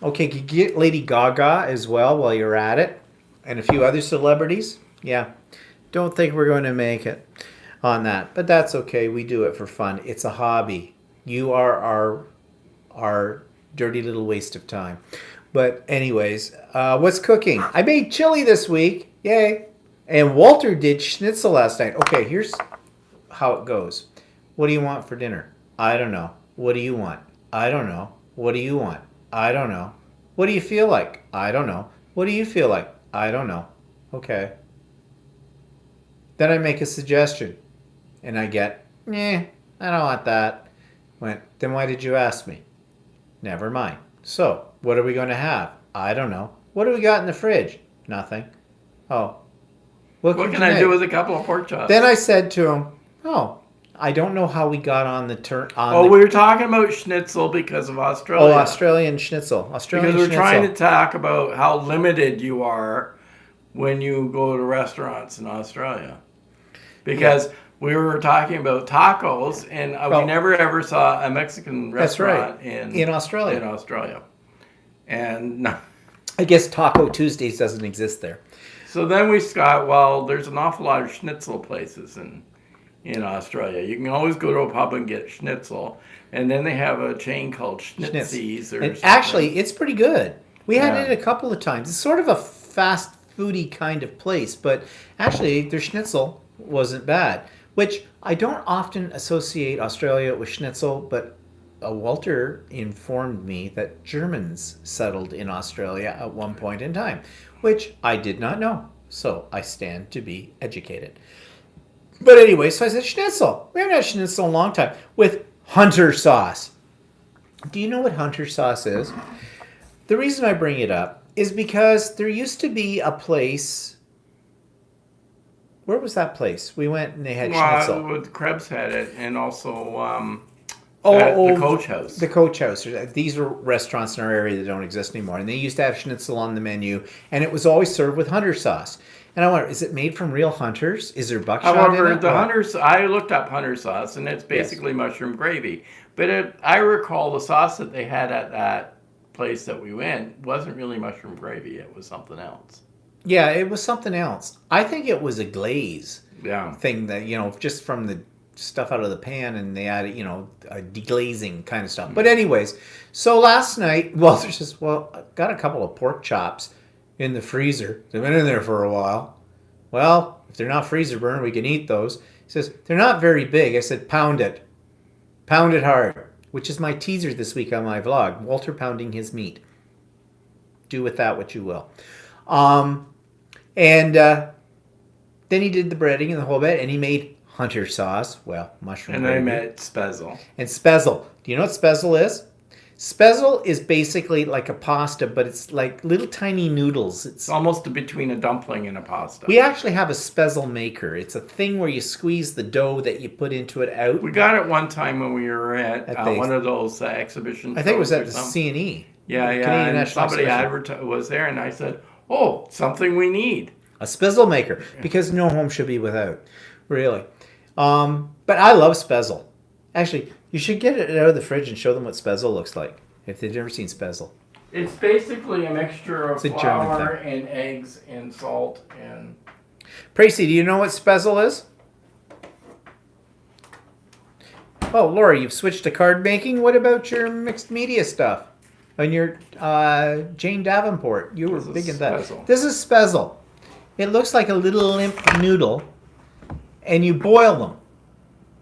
S1: Okay, could you get Lady Gaga as well while you're at it? And a few other celebrities? Yeah, don't think we're going to make it. on that. But that's okay. We do it for fun. It's a hobby. You are our dirty little waste of time. But anyways, what's cooking? I made chili this week. Yay. And Walter did schnitzel last night. Okay, here's how it goes. What do you want for dinner? I don't know. What do you want? I don't know. What do you want? I don't know. What do you feel like? I don't know. What do you feel like? I don't know. Okay. Then I make a suggestion. And I get, I don't want that. Went, then why did you ask me? Never mind. So, what are we going to have? I don't know. What do we got in the fridge? Nothing. Oh.
S2: What can I do with a couple of pork chops?
S1: Then I said to him, oh, I don't know how we got on the turn.
S2: We were talking about schnitzel because of Australia.
S1: Oh, Australian schnitzel.
S2: Because we're trying to talk about how limited you are when you go to restaurants in Australia. Because we were talking about tacos, and we never ever saw a Mexican restaurant
S1: in Australia.
S2: In Australia, and no.
S1: I guess Taco Tuesdays doesn't exist there.
S2: So then we got, there's an awful lot of schnitzel places in Australia. You can always go to a pub and get schnitzel, and then they have a chain called Schnitzies.
S1: And actually, it's pretty good. We had it a couple of times. It's sort of a fast foodie kind of place, but actually their schnitzel wasn't bad. Which I don't often associate Australia with schnitzel, but Walter informed me that Germans settled in Australia at one point in time, which I did not know. So I stand to be educated. But anyway, so I said schnitzel. We haven't had schnitzel in a long time with Hunter sauce. Do you know what Hunter sauce is? The reason I bring it up is because there used to be a place. Where was that place? We went and they had schnitzel.
S2: Krebs had it, and also the Coach House.
S1: The Coach House. These are restaurants in our area that don't exist anymore. And they used to have schnitzel on the menu, and it was always served with Hunter sauce. And I wonder, is it made from real hunters? Is there buckshot in it?
S2: However, I looked up Hunter sauce, and it's basically mushroom gravy. But I recall the sauce that they had at that place that we went wasn't really mushroom gravy. It was something else.
S1: Yeah, it was something else. I think it was a glaze thing that, just from the stuff out of the pan, and they added, a deglazing kind of stuff. But anyways, so last night, Walter says, I've got a couple of pork chops in the freezer. They've been in there for a while. Well, if they're not freezer burned, we can eat those. He says, they're not very big. I said, pound it. Pound it hard, which is my teaser this week on my vlog. Walter pounding his meat. Do with that what you will. And then he did the breading and the whole bit, and he made Hunter sauce. Well, mushroom.
S2: And I met spezzle.
S1: And spezzle. Do you know what spezzle is? Spezzle is basically like a pasta, but it's like little tiny noodles. It's
S2: almost between a dumpling and a pasta.
S1: We actually have a spezzle maker. It's a thing where you squeeze the dough that you put into it out.
S2: We got it one time when we were at one of those exhibitions.
S1: I think it was at the CNE.
S2: Yeah. And somebody was there, and I said, oh, something we need.
S1: A spezzle maker, because no home should be without, really. But I love spezzle. Actually, you should get it out of the fridge and show them what spezzle looks like, if they've never seen spezzle.
S2: It's basically a mixture of flour and eggs and salt and...
S1: Tracy, do you know what spezzle is? Oh, Laura, you've switched to card making. What about your mixed media stuff? And your Jane Davenport, you were big in that.
S2: Spezzle.
S1: This is spezzle. It looks like a little limp noodle, and you boil them.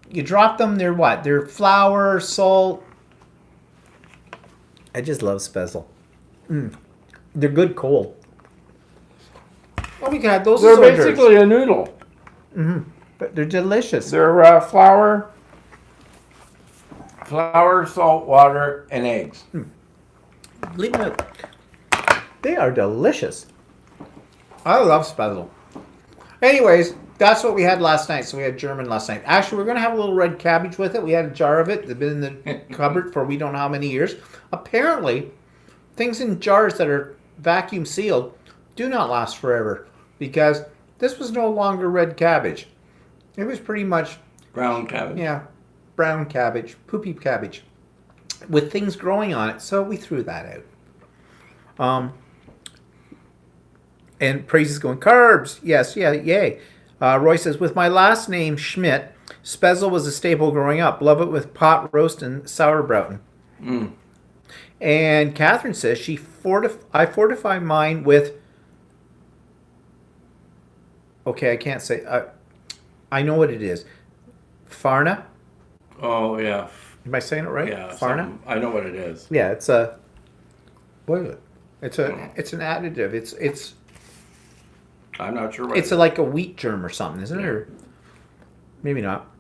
S1: You drop them, they're what? They're flour, salt. I just love spezzle. They're good cold. Oh, we can have those.
S2: They're basically a noodle.
S1: But they're delicious.
S2: They're flour, salt, water, and eggs.
S1: Leave them out. They are delicious. I love spezzle. Anyways, that's what we had last night. So we had German last night. Actually, we're going to have a little red cabbage with it. We had a jar of it. They've been in the cupboard for we don't know how many years. Apparently, things in jars that are vacuum sealed do not last forever, because this was no longer red cabbage. It was pretty much
S2: brown cabbage.
S1: Yeah, brown cabbage, poopy cabbage, with things growing on it. So we threw that out. And Praise is going, carbs. Yes, yeah, yay. Roy says, with my last name, Schmidt, Spezel was a staple growing up. Love it with pot roast and sauerbraten.
S2: Mm.
S1: And Catherine says, I fortify mine with... Okay, I can't say... I know what it is. Farna?
S2: Oh, yeah.
S1: Am I saying it right?
S2: Yeah.
S1: Farna?
S2: I know what it is.
S1: Yeah, it's a... What is it? It's an additive. It's
S2: I'm not sure what
S1: It's like a wheat germ or something, isn't it? Or maybe not.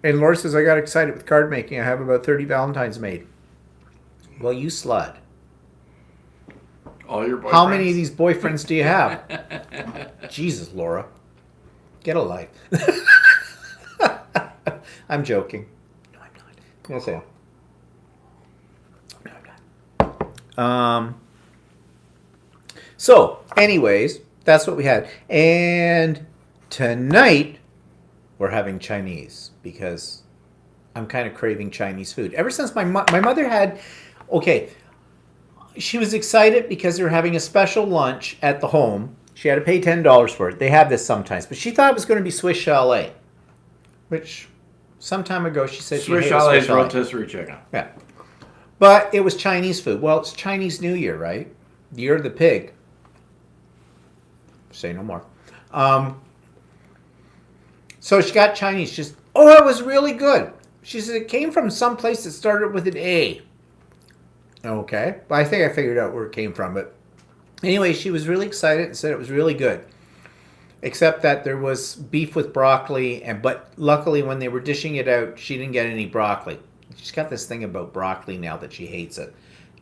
S1: And Laura says, I got excited with card making. I have about 30 Valentines made. Well, you slut.
S2: All your boyfriends.
S1: How many of these boyfriends do you have? Jesus, Laura. Get a life. I'm joking. No, I'm not. Yes, I am. No, I'm not. So, anyways, that's what we had. And tonight, we're having Chinese because I'm kind of craving Chinese food. Ever since my mother had... Okay, she was excited because they were having a special lunch at the home. She had to pay $10 for it. They have this sometimes. But she thought it was going to be Swiss Chalet, which some time ago she said
S2: Swiss
S1: she hated
S2: Chalet
S1: Swiss
S2: is
S1: Chalet.
S2: rotisserie chicken.
S1: Yeah. But it was Chinese food. Well, it's Chinese New Year, right? The Year of the Pig. Say no more. So she got Chinese. She's, oh, it was really good. She said it came from some place that started with an A. Okay. But I think I figured out where it came from. But anyway, she was really excited and said it was really good. Except that there was beef with broccoli. But luckily when they were dishing it out, she didn't get any broccoli. She's got this thing about broccoli now that she hates it.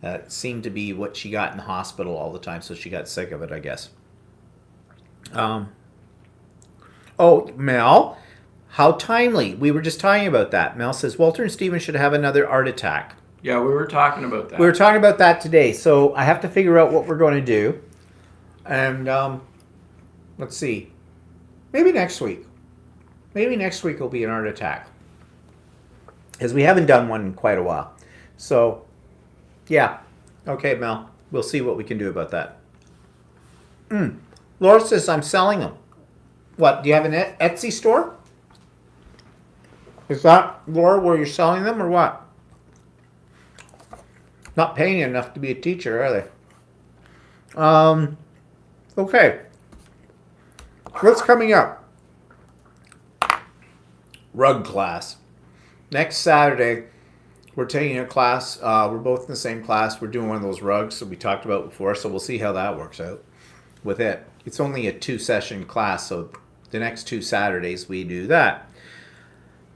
S1: It seemed to be what she got in the hospital all the time. So she got sick of it, I guess. Oh, Mel, how timely. We were just talking about that. Mel says, Walter and Stephen should have another art attack.
S2: Yeah, we were talking about that.
S1: We were talking about that today, so I have to figure out what we're going to do. And let's see. Maybe next week. Maybe next week will be an art attack. Because we haven't done one in quite a while. So, yeah. Okay, Mel. We'll see what we can do about that. Laura says, I'm selling them. What, do you have an Etsy store? Is that, Laura, where you're selling them or what? Not paying you enough to be a teacher, are they? Okay. What's coming up? Rug class. Next Saturday, we're taking a class. We're both in the same class. We're doing one of those rugs that we talked about before, so we'll see how that works out with it. It's only a 2-session class, so the next 2 Saturdays we do that.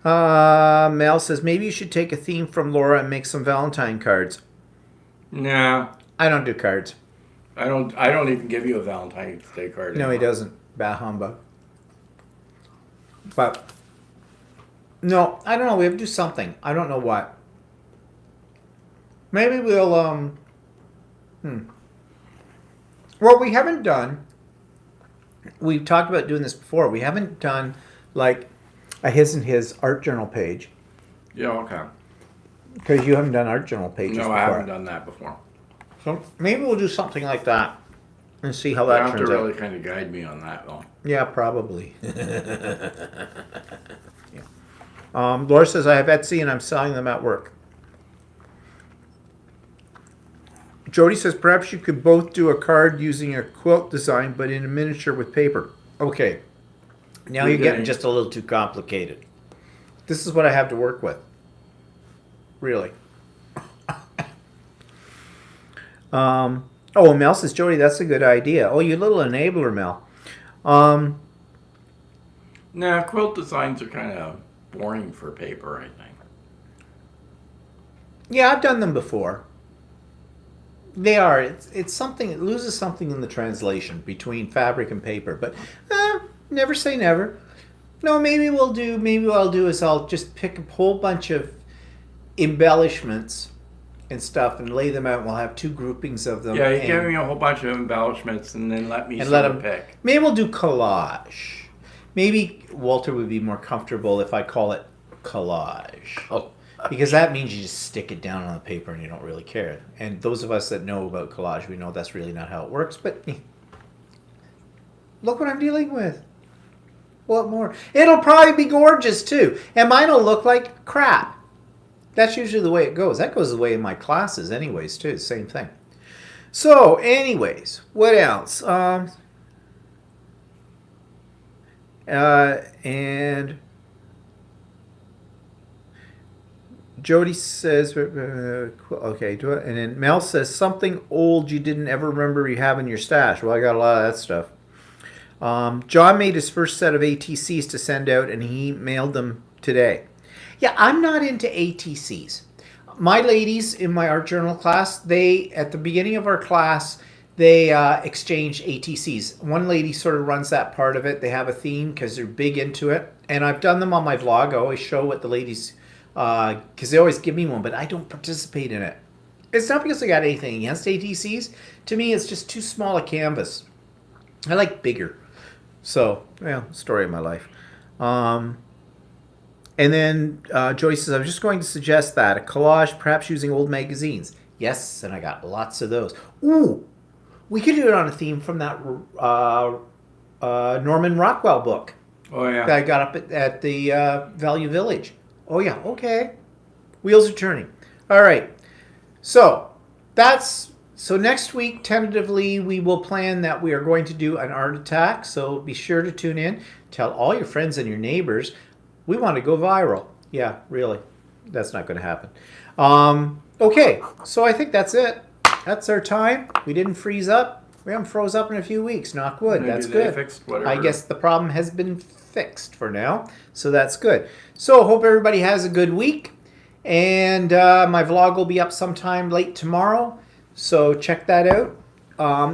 S1: Mel says, maybe you should take a theme from Laura and make some Valentine cards.
S2: No.
S1: I don't do cards.
S2: I don't even give you a Valentine's Day card
S1: No,
S2: anymore.
S1: he doesn't. Bah humbug. But, no, I don't know. We have to do something. I don't know what. Maybe we'll, Well, we haven't done, we've talked about doing this before. We haven't done, like, a his and his art journal page.
S2: Yeah, okay.
S1: Because you haven't done art journal pages
S2: No,
S1: before.
S2: I haven't done that before.
S1: So maybe we'll do something like that and see how
S2: You
S1: that
S2: have to
S1: turns
S2: really
S1: out.
S2: kind of guide me on that, though.
S1: Yeah, probably. Laura says, I have Etsy and I'm selling them at work. Jody says, perhaps you could both do a card using a quilt design, but in a miniature with paper. Okay. Now you're getting just a little too complicated. This is what I have to work with. Really. Oh, Mel says, Jody, that's a good idea. Oh, you little enabler, Mel.
S2: Nah, quilt designs are kind of boring for paper, I think.
S1: Yeah, I've done them before. They are. It's something. It loses something in the translation between fabric and paper. But never say never. No, maybe we'll do. Maybe what I'll do is I'll just pick a whole bunch of embellishments and stuff and lay them out. And we'll have 2 groupings of them.
S2: Yeah, you give me a whole bunch of embellishments and then let me
S1: and
S2: sort
S1: let
S2: of pick.
S1: Maybe we'll do collage. Maybe Walter would be more comfortable if I call it collage.
S2: Oh.
S1: Because that means you just stick it down on the paper and you don't really care. And those of us that know about collage, we know that's really not how it works. But look what I'm dealing with. pull up more. It'll probably be gorgeous too. And mine will look like crap. That's usually the way it goes. That goes the way in my classes anyways too. Same thing. So anyways, what else? And Jody says, okay, and then Mel says, something old you didn't ever remember you have in your stash. Well, I got a lot of that stuff. John made his first set of ATCs to send out, and he mailed them today. Yeah, I'm not into ATCs. My ladies in my art journal class, they, at the beginning of our class, they exchange ATCs. One lady sort of runs that part of it. They have a theme because they're big into it. And I've done them on my vlog. I always show what the ladies, because they always give me one, but I don't participate in it. It's not because I got anything against ATCs. To me, it's just too small a canvas. I like bigger. So, well, story of my life. And then Joyce says, I was just going to suggest that. A collage, perhaps using old magazines. Yes, and I got lots of those. Ooh, we could do it on a theme from that Norman Rockwell book.
S2: Oh, yeah.
S1: That I got up at the Value Village. Oh, yeah, okay. Wheels are turning. All right. So next week, tentatively, we will plan that we are going to do an art attack. So be sure to tune in. Tell all your friends and your neighbors. We want to go viral. Yeah, really. That's not going to happen. Okay, so I think that's it. That's our time. We didn't freeze up. We haven't froze up in a few weeks. Knock wood.
S2: Maybe
S1: That's
S2: they
S1: good.
S2: fixed whatever.
S1: I guess the problem has been fixed for now. So that's good. So hope everybody has a good week. And my vlog will be up sometime late tomorrow. So check that out.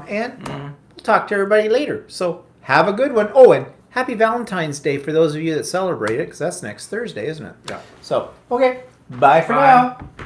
S1: And we'll talk to everybody later. So have a good one. Oh, and happy Valentine's Day for those of you that celebrate it, because that's next Thursday, isn't it?
S2: Yeah.
S1: So, okay. Bye for
S2: Bye.
S1: now.